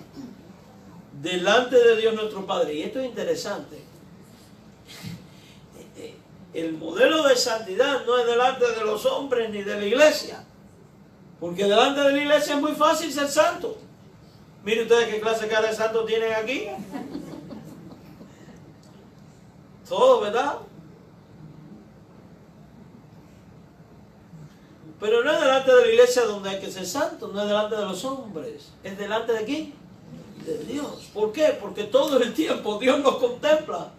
Speaker 1: delante de Dios nuestro Padre. Y esto es interesante. El modelo de santidad no es delante de los hombres ni de la iglesia. Porque delante de la iglesia es muy fácil ser santo. Miren ustedes qué clase de cara de santo tienen aquí. Todo, ¿verdad? Pero no es delante de la iglesia donde hay que ser santo, no es delante de los hombres. ¿Es delante de quién? De Dios. ¿Por qué? Porque todo el tiempo Dios nos contempla.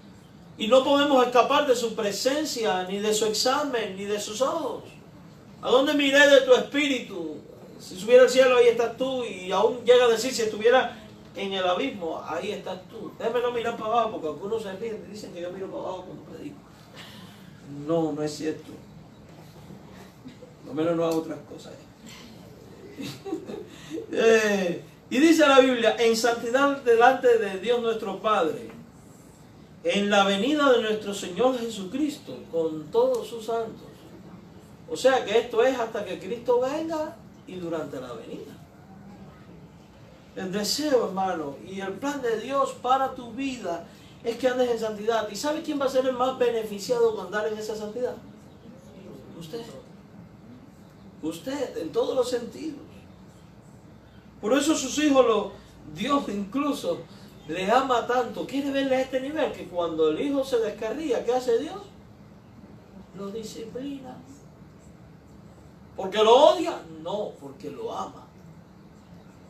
Speaker 1: Y no podemos escapar de su presencia, ni de su examen, ni de sus ojos. ¿A dónde miré de tu espíritu? Si subiera al cielo, ahí estás tú. Y aún llega a decir, si estuviera en el abismo, ahí estás tú. Déjame no mirar para abajo, porque algunos se ríen y dicen que yo miro para abajo cuando predico. No, no es cierto. No menos no hago otras cosas. Y dice la Biblia, en santidad delante de Dios nuestro Padre, en la venida de nuestro Señor Jesucristo, con todos sus santos. O sea que esto es hasta que Cristo venga y durante la venida. El deseo, hermano, y el plan de Dios para tu vida es que andes en santidad. ¿Y sabe quién va a ser el más beneficiado con andar en esa santidad? Usted. Usted, en todos los sentidos. Por eso sus hijos, Dios incluso le ama tanto, quiere verle a este nivel, que cuando el hijo se descarría, ¿qué hace Dios? Lo disciplina. ¿Porque lo odia? No, porque lo ama.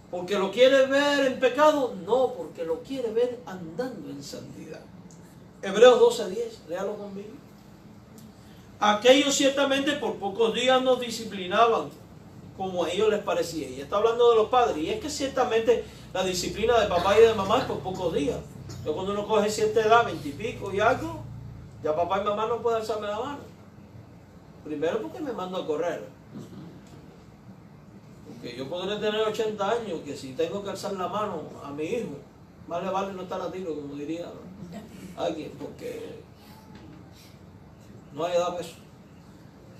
Speaker 1: ¿Porque lo quiere ver en pecado? No, porque lo quiere ver andando en santidad. Hebreos 12:10, léalo conmigo. Aquellos ciertamente por pocos días nos disciplinaban, como a ellos les parecía. Y está hablando de los padres. Y es que ciertamente la disciplina de papá y de mamá es por pocos días. Yo cuando uno coge cierta edad, 20 y pico y algo, ya papá y mamá no pueden alzarme la mano. Primero porque me mando a correr. Porque yo podré tener 80 años, que si tengo que alzar la mano a mi hijo, más le vale no estar a tiro, como diría alguien, porque no hay edad para eso.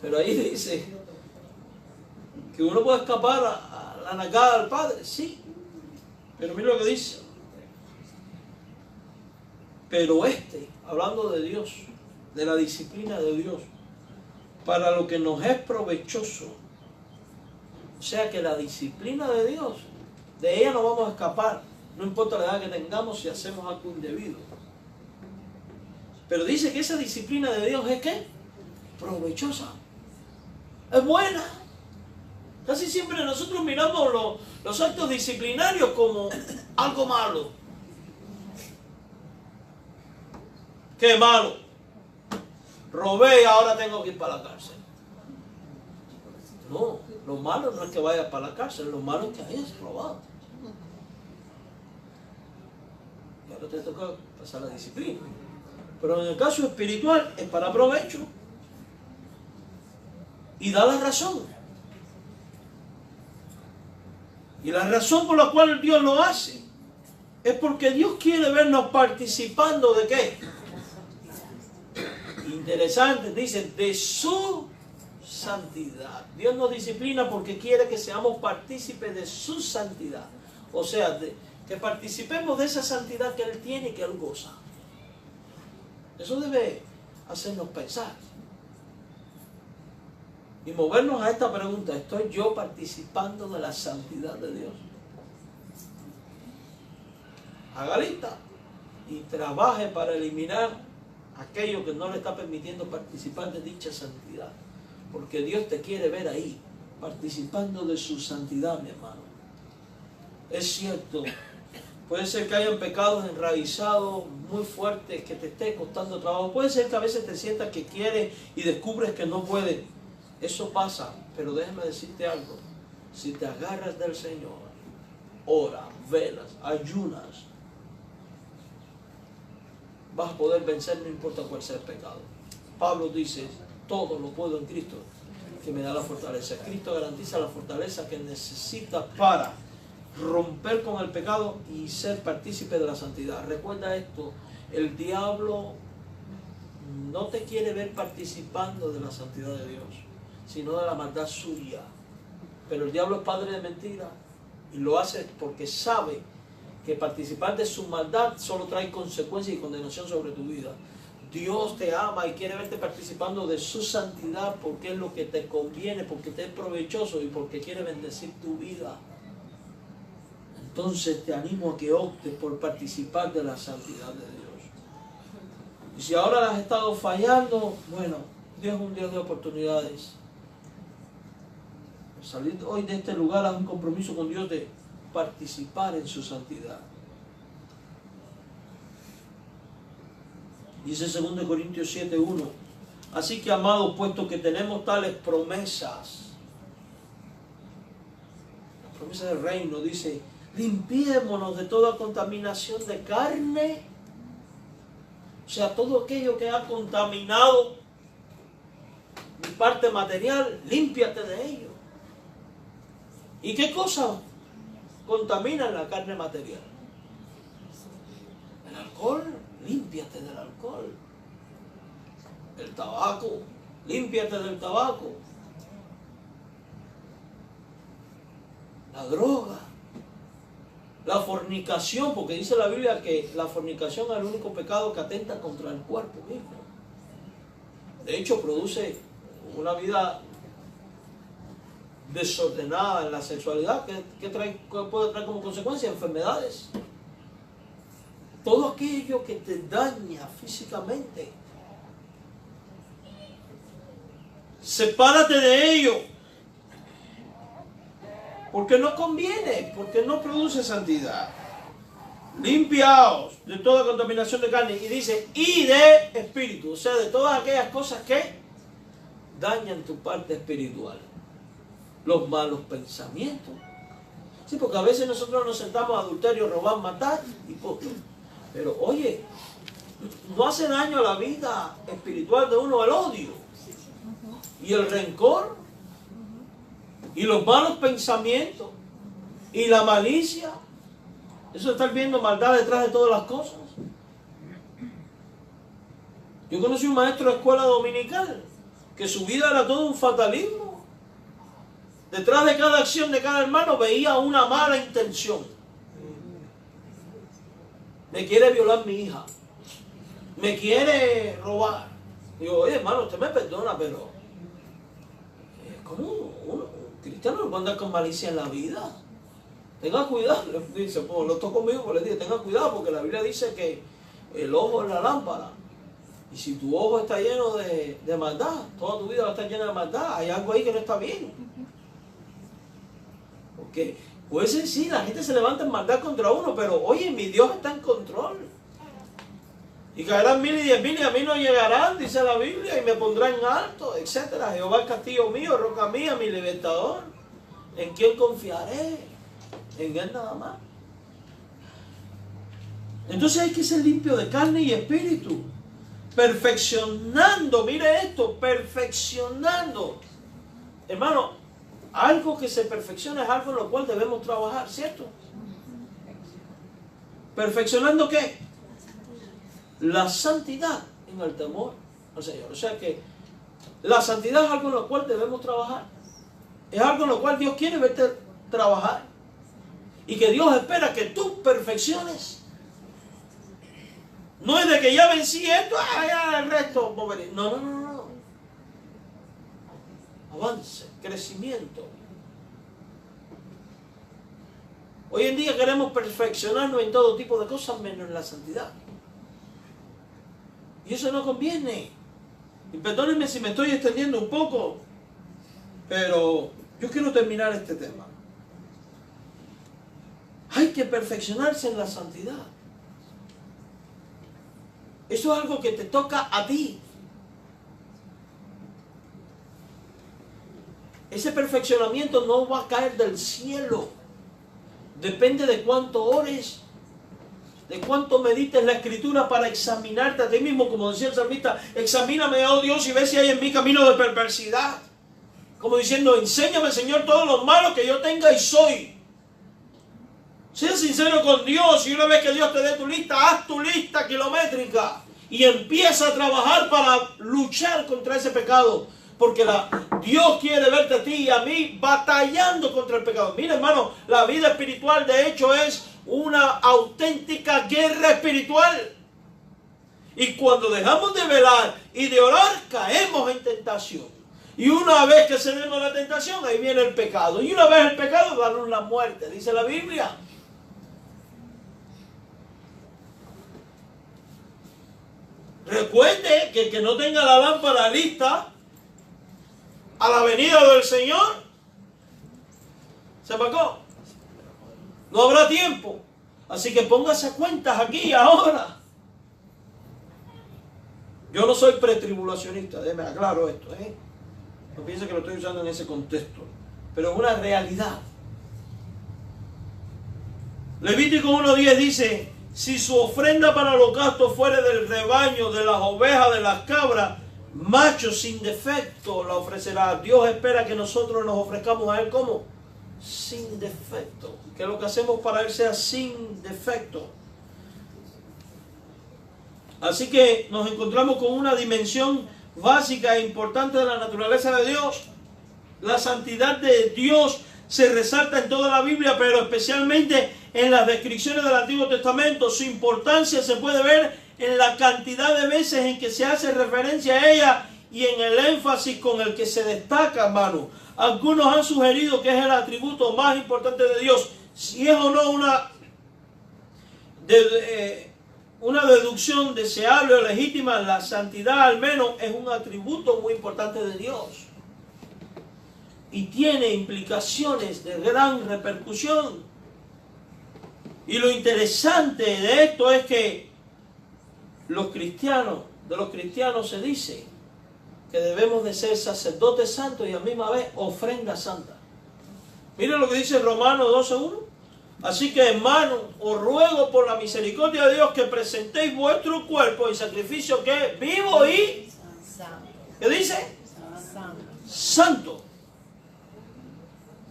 Speaker 1: Pero ahí dice que uno puede escapar a la nacada del padre, sí. Pero mira lo que dice. Pero hablando de Dios, de la disciplina de Dios, para lo que nos es provechoso. O sea que la disciplina de Dios, de ella no vamos a escapar, no importa la edad que tengamos si hacemos algo indebido. Pero dice que esa disciplina de Dios es ¿qué? Provechosa. Es buena. Casi siempre nosotros miramos los actos disciplinarios como algo malo. ¿Qué malo? Robé y ahora tengo que ir para la cárcel. No, lo malo no es que vayas para la cárcel, lo malo es que hayas robado. Y ahora te toca pasar la disciplina. Pero en el caso espiritual es para provecho. Y da la razón. Y la razón por la cual Dios lo hace es porque Dios quiere vernos participando de ¿qué? Interesante, dice, de su santidad. Dios nos disciplina porque quiere que seamos partícipes de su santidad. O sea, que participemos de esa santidad que Él tiene y que Él goza. Eso debe hacernos pensar. Y movernos a esta pregunta, ¿estoy yo participando de la santidad de Dios? Haga lista y trabaje para eliminar aquello que no le está permitiendo participar de dicha santidad. Porque Dios te quiere ver ahí, participando de su santidad, mi hermano. Es cierto, puede ser que hayan pecados enraizados muy fuertes que te esté costando trabajo. Puede ser que a veces te sientas que quieres y descubres que no puedes. Eso pasa, pero déjame decirte algo. Si te agarras del Señor, oras, velas, ayunas, vas a poder vencer no importa cuál sea el pecado. Pablo dice, todo lo puedo en Cristo que me da la fortaleza. Cristo garantiza la fortaleza que necesitas para romper con el pecado y ser partícipe de la santidad. Recuerda esto, el diablo no te quiere ver participando de la santidad de Dios, sino de la maldad suya. Pero el diablo es padre de mentira y lo hace porque sabe que participar de su maldad solo trae consecuencias y condenación sobre tu vida. Dios te ama y quiere verte participando de su santidad porque es lo que te conviene, porque te es provechoso y porque quiere bendecir tu vida. Entonces te animo a que optes por participar de la santidad de Dios. Y si ahora la has estado fallando, bueno, Dios es un Dios de oportunidades. Salir hoy de este lugar, haz un compromiso con Dios de participar en su santidad. Dice 2 Corintios 7:1. Así que, amados, puesto que tenemos tales promesas, la promesa del reino, dice, limpiémonos de toda contaminación de carne. O sea, todo aquello que ha contaminado mi parte material, límpiate de ello. ¿Y qué cosa contamina la carne material? El alcohol, límpiate del alcohol. El tabaco, límpiate del tabaco. La droga, la fornicación, porque dice la Biblia que la fornicación es el único pecado que atenta contra el cuerpo mismo. De hecho, produce una vida desordenada en la sexualidad que puede traer como consecuencia enfermedades. Todo aquello que te daña físicamente, sepárate de ello, porque no conviene, porque no produce santidad. Limpiaos de toda contaminación de carne, y dice, y de espíritu, o sea, de todas aquellas cosas que dañan tu parte espiritual. Los malos pensamientos. Sí, porque a veces nosotros nos sentamos a adulterio, robar, matar y punto. Pero oye, no hace daño a la vida espiritual de uno el odio y el rencor y los malos pensamientos y la malicia. Eso de estar viendo maldad detrás de todas las cosas. Yo conocí un maestro de escuela dominical que su vida era todo un fatalismo. Detrás de cada acción de cada hermano veía una mala intención. Me quiere violar mi hija. Me quiere robar. Digo, oye hermano, usted me perdona, pero ¿cómo un cristiano no puede andar con malicia en la vida? Tenga cuidado. Le dice, pues lo tocó conmigo, pues le dije, tenga cuidado porque la Biblia dice que el ojo es la lámpara. Y si tu ojo está lleno de maldad, toda tu vida va a estar llena de maldad, hay algo ahí que no está bien. Porque puede ser, sí, la gente se levanta en maldad contra uno, pero oye, mi Dios está en control. Y caerán 1000 y 10,000 y a mí no llegarán, dice la Biblia, y me pondrán en alto, etc. Jehová es castillo mío, roca mía, mi libertador. ¿En quién confiaré? En Él nada más. Entonces hay que ser limpio de carne y espíritu. Perfeccionando, mire esto, perfeccionando. Hermano, algo que se perfecciona es algo en lo cual debemos trabajar, ¿cierto? ¿Perfeccionando qué? La santidad en el temor al Señor. O sea que la santidad es algo en lo cual debemos trabajar. Es algo en lo cual Dios quiere verte trabajar. Y que Dios espera que tú perfecciones. No es de que ya vencí esto, ya el resto moveré. No, no, no, no. Avance, crecimiento. Hoy en día queremos perfeccionarnos en todo tipo de cosas menos en la santidad. Y eso no conviene. Y perdónenme si me estoy extendiendo un poco, pero yo quiero terminar este tema. Hay que perfeccionarse en la santidad. Eso es algo que te toca a ti. Ese perfeccionamiento no va a caer del cielo. Depende de cuánto ores, de cuánto medites la Escritura para examinarte a ti mismo. Como decía el salmista, examíname, oh Dios, y ve si hay en mí camino de perversidad. Como diciendo, enséñame, Señor, todos los malos que yo tenga y soy. Sé sincero con Dios, y una vez que Dios te dé tu lista, haz tu lista kilométrica y empieza a trabajar para luchar contra ese pecado, porque Dios quiere verte a ti y a mí batallando contra el pecado. Mira, hermano, la vida espiritual de hecho es una auténtica guerra espiritual, y cuando dejamos de velar y de orar, caemos en tentación. Y una vez que cedemos a la tentación, ahí viene el pecado. Y una vez el pecado, darnos la muerte, dice la Biblia. Recuerde que el que no tenga la lámpara lista a la venida del Señor, se apagó. No habrá tiempo. Así que póngase cuentas aquí ahora. Yo no soy pretribulacionista, déjeme aclaro esto, No piense que lo estoy usando en ese contexto, pero es una realidad. Levítico 1:10 dice: si su ofrenda para holocausto fuere del rebaño, de las ovejas, de las cabras, macho sin defecto la ofrecerá. Dios espera que nosotros nos ofrezcamos a Él como sin defecto, que lo que hacemos para Él sea sin defecto. Así que nos encontramos con una dimensión básica e importante de la naturaleza de Dios. La santidad de Dios se resalta en toda la Biblia, pero especialmente en las descripciones del Antiguo Testamento. Su importancia se puede ver en la cantidad de veces en que se hace referencia a ella y en el énfasis con el que se destaca, hermano. Algunos han sugerido que es el atributo más importante de Dios. Si es o no una deducción deseable o legítima, la santidad al menos es un atributo muy importante de Dios. Y tiene implicaciones de gran repercusión. Y lo interesante de esto es que de los cristianos se dice que debemos de ser sacerdotes santos y a la misma vez ofrenda santa. Miren lo que dice Romanos 12:1. Así que, hermanos, os ruego por la misericordia de Dios que presentéis vuestro cuerpo en sacrificio que es vivo y... ¿Qué dice? Santo.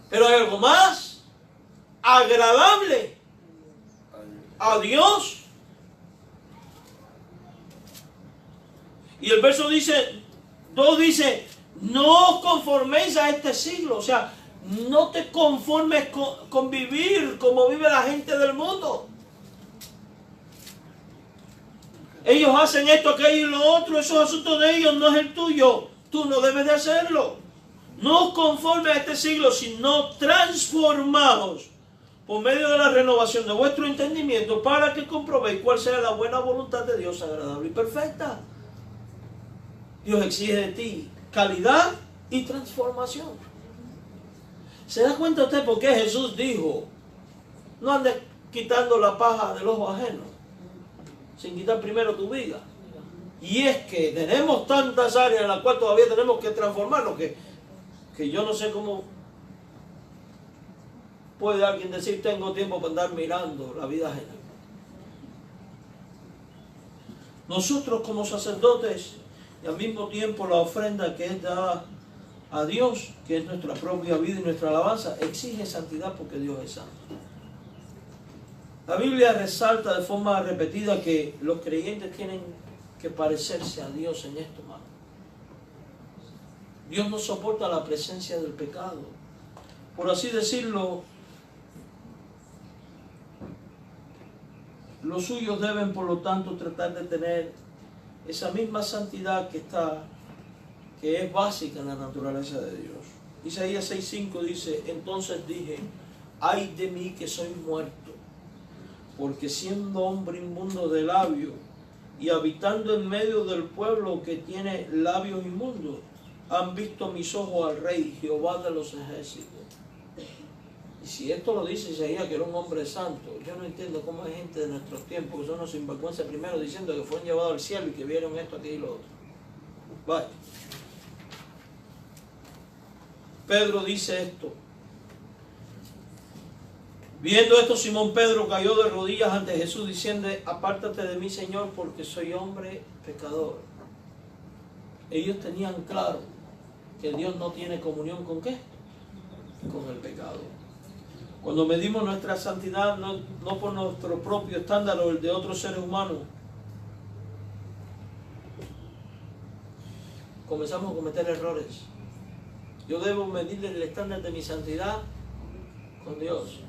Speaker 1: Pero hay algo más agradable a Dios. Y el verso 2 dice, no os conforméis a este siglo. O sea, no te conformes con vivir como vive la gente del mundo. Ellos hacen esto, aquello y lo otro. Esos asuntos de ellos no es el tuyo. Tú no debes de hacerlo. No os conformes a este siglo, sino transformaos por medio de la renovación de vuestro entendimiento para que comprobéis cuál sea la buena voluntad de Dios, agradable y perfecta. Dios exige de ti calidad y transformación. ¿Se da cuenta usted por qué Jesús dijo, no andes quitando la paja del ojo ajeno, sin quitar primero tu vida? Y es que tenemos tantas áreas en las cuales todavía tenemos que transformarnos, que yo no sé cómo puede alguien decir, tengo tiempo para andar mirando la vida ajena. Nosotros como sacerdotes, y al mismo tiempo la ofrenda que es dada a Dios, que es nuestra propia vida y nuestra alabanza, exige santidad porque Dios es santo. La Biblia resalta de forma repetida que los creyentes tienen que parecerse a Dios en esto, hermano. Dios no soporta la presencia del pecado. Por así decirlo, los suyos deben, por lo tanto, tratar de tener esa misma santidad que es básica en la naturaleza de Dios. Isaías 6:5 dice: entonces dije, ay de mí que soy muerto, porque siendo hombre inmundo de labio y habitando en medio del pueblo que tiene labios inmundos, han visto mis ojos al Rey, Jehová de los ejércitos. Y si esto lo dice Isaías, que era un hombre santo, yo no entiendo cómo hay gente de nuestros tiempos que son unos sinvergüenza primero diciendo que fueron llevados al cielo y que vieron esto, aquí y lo otro. Vaya. Pedro dice esto. Viendo esto, Simón Pedro cayó de rodillas ante Jesús diciendo: apártate de mí, Señor, porque soy hombre pecador. Ellos tenían claro que Dios no tiene comunión ¿con qué? Con el pecado. Cuando medimos nuestra santidad no por nuestro propio estándar o el de otros seres humanos, comenzamos a cometer errores. Yo debo medir el estándar de mi santidad con Dios.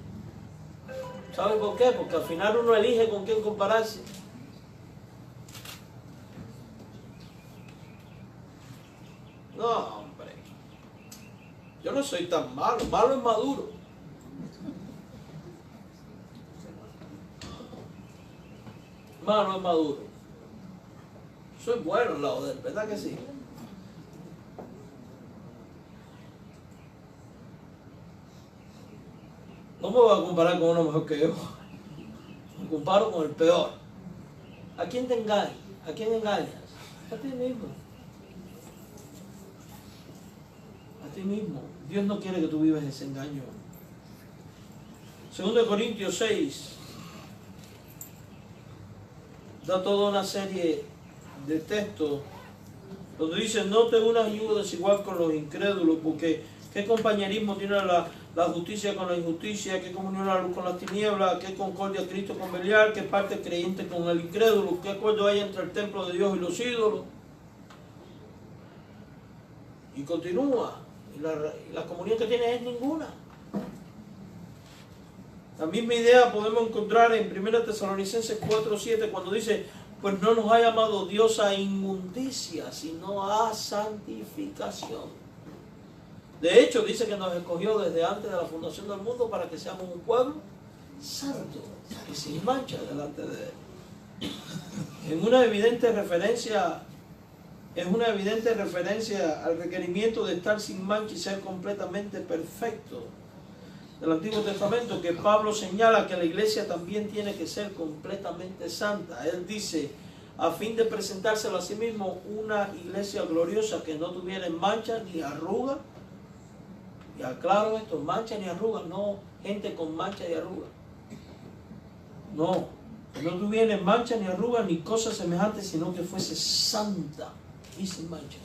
Speaker 1: ¿Sabe por qué? Porque al final uno elige con quién compararse. No, hombre. Yo no soy tan malo. Malo es Maduro. Malo es Maduro. Soy bueno al lado de él, ¿verdad que sí? No me voy a comparar con uno mejor que yo. Me comparo con el peor. ¿A quién te engañas? ¿A quién engañas? A ti mismo. A ti mismo. Dios no quiere que tú vivas ese engaño. 2 Corintios 6 da toda una serie de textos donde dice: no te unas y desigual con los incrédulos, porque ¿qué compañerismo tiene la justicia con la injusticia? ¿Qué comunión la luz con las tinieblas? ¿Qué concordia Cristo con Belial? ¿Qué parte el creyente con el incrédulo? ¿Qué acuerdo hay entre el templo de Dios y los ídolos? Y continúa. Y la comunión que tiene es ninguna. La misma idea podemos encontrar en 1 Tesalonicenses 4:7 cuando dice: pues no nos ha llamado Dios a inmundicia, sino a santificación. De hecho, dice que nos escogió desde antes de la fundación del mundo para que seamos un pueblo santo y sin mancha delante de Él. Es una evidente referencia al requerimiento de estar sin mancha y ser completamente perfecto del Antiguo Testamento, que Pablo señala que la iglesia también tiene que ser completamente santa. Él dice: a fin de presentárselo a sí mismo una iglesia gloriosa que no tuviera mancha ni arruga. Y aclaro esto: mancha ni arruga, no gente con mancha y arruga. No, que no tuviera mancha ni arruga ni cosas semejantes, sino que fuese santa y sin mancha.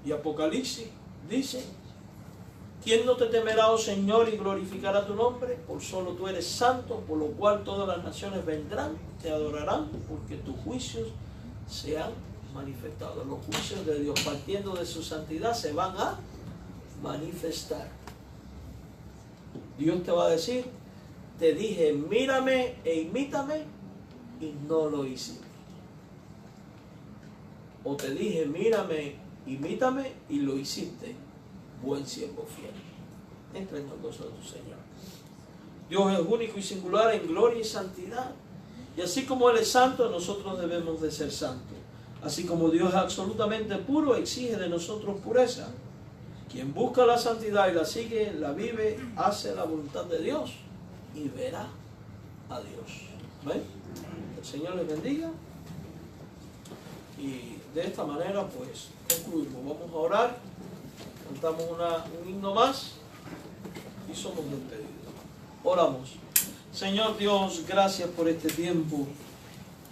Speaker 1: Y Apocalipsis dice: ¿quién no te temerá, oh Señor, y glorificará tu nombre? Por solo tú eres santo, por lo cual todas las naciones vendrán, te adorarán, porque tus juicios se han manifestado. Los juicios de Dios, partiendo de su santidad, se van a manifestar. Dios te va a decir: te dije, mírame e imítame, y no lo hiciste. O te dije, mírame, imítame, y lo hiciste, buen siervo fiel. Entra en el gozo de tu Señor. Dios es único y singular en gloria y santidad. Y así como Él es santo, nosotros debemos de ser santos. Así como Dios es absolutamente puro, exige de nosotros pureza. Quien busca la santidad y la sigue, la vive, hace la voluntad de Dios y verá a Dios. ¿Ven? El Señor les bendiga. Y de esta manera, pues, concluimos. Vamos a orar, cantamos un himno más y somos despedidos. Oramos. Señor Dios, gracias por este tiempo.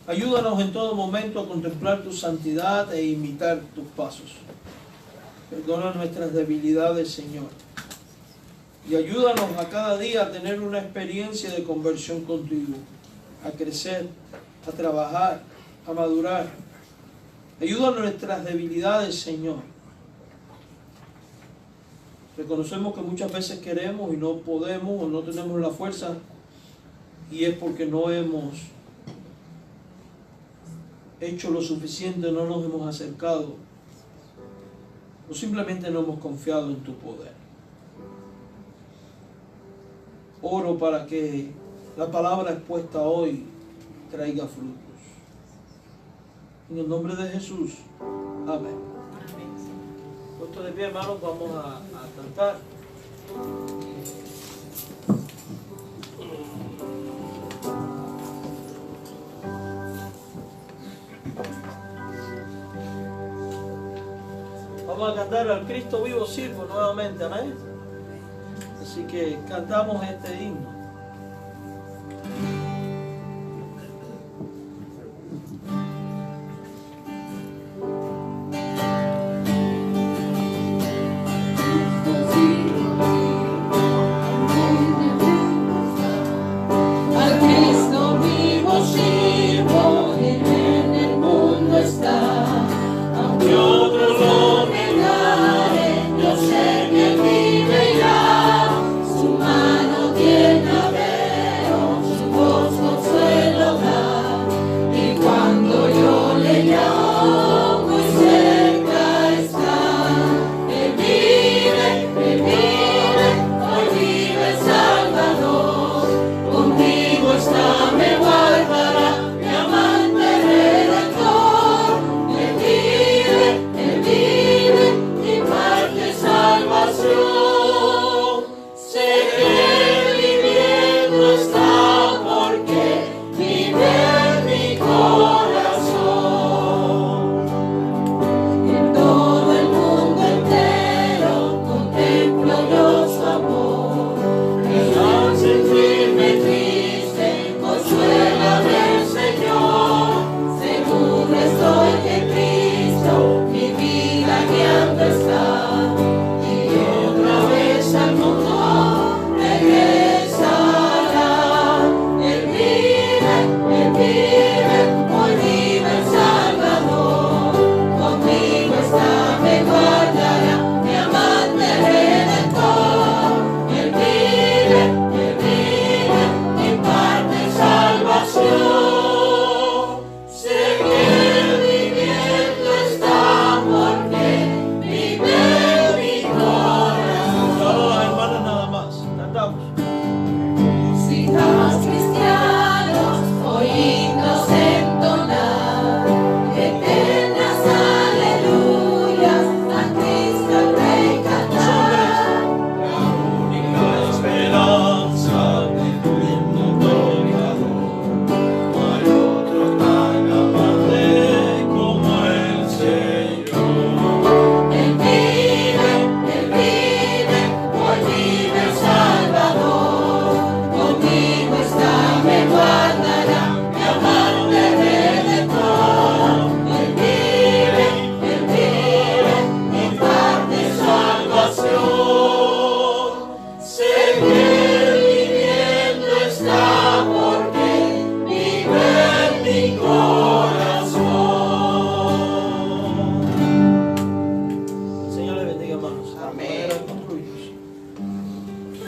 Speaker 1: Ayúdanos en todo momento a contemplar tu santidad e imitar tus pasos. Perdona nuestras debilidades, Señor. Y ayúdanos a cada día a tener una experiencia de conversión contigo, a crecer, a trabajar, a madurar. Ayúdanos en nuestras debilidades, Señor. Reconocemos que muchas veces queremos y no podemos o no tenemos la fuerza, y es porque no hemos hecho lo suficiente, no nos hemos acercado o simplemente no hemos confiado en tu poder. Oro para que la palabra expuesta hoy traiga frutos. En el nombre de Jesús. Amén. Puesto de pie, hermanos, vamos a cantar. Vamos a cantar al Cristo vivo sirvo nuevamente, amén. Así que cantamos este himno.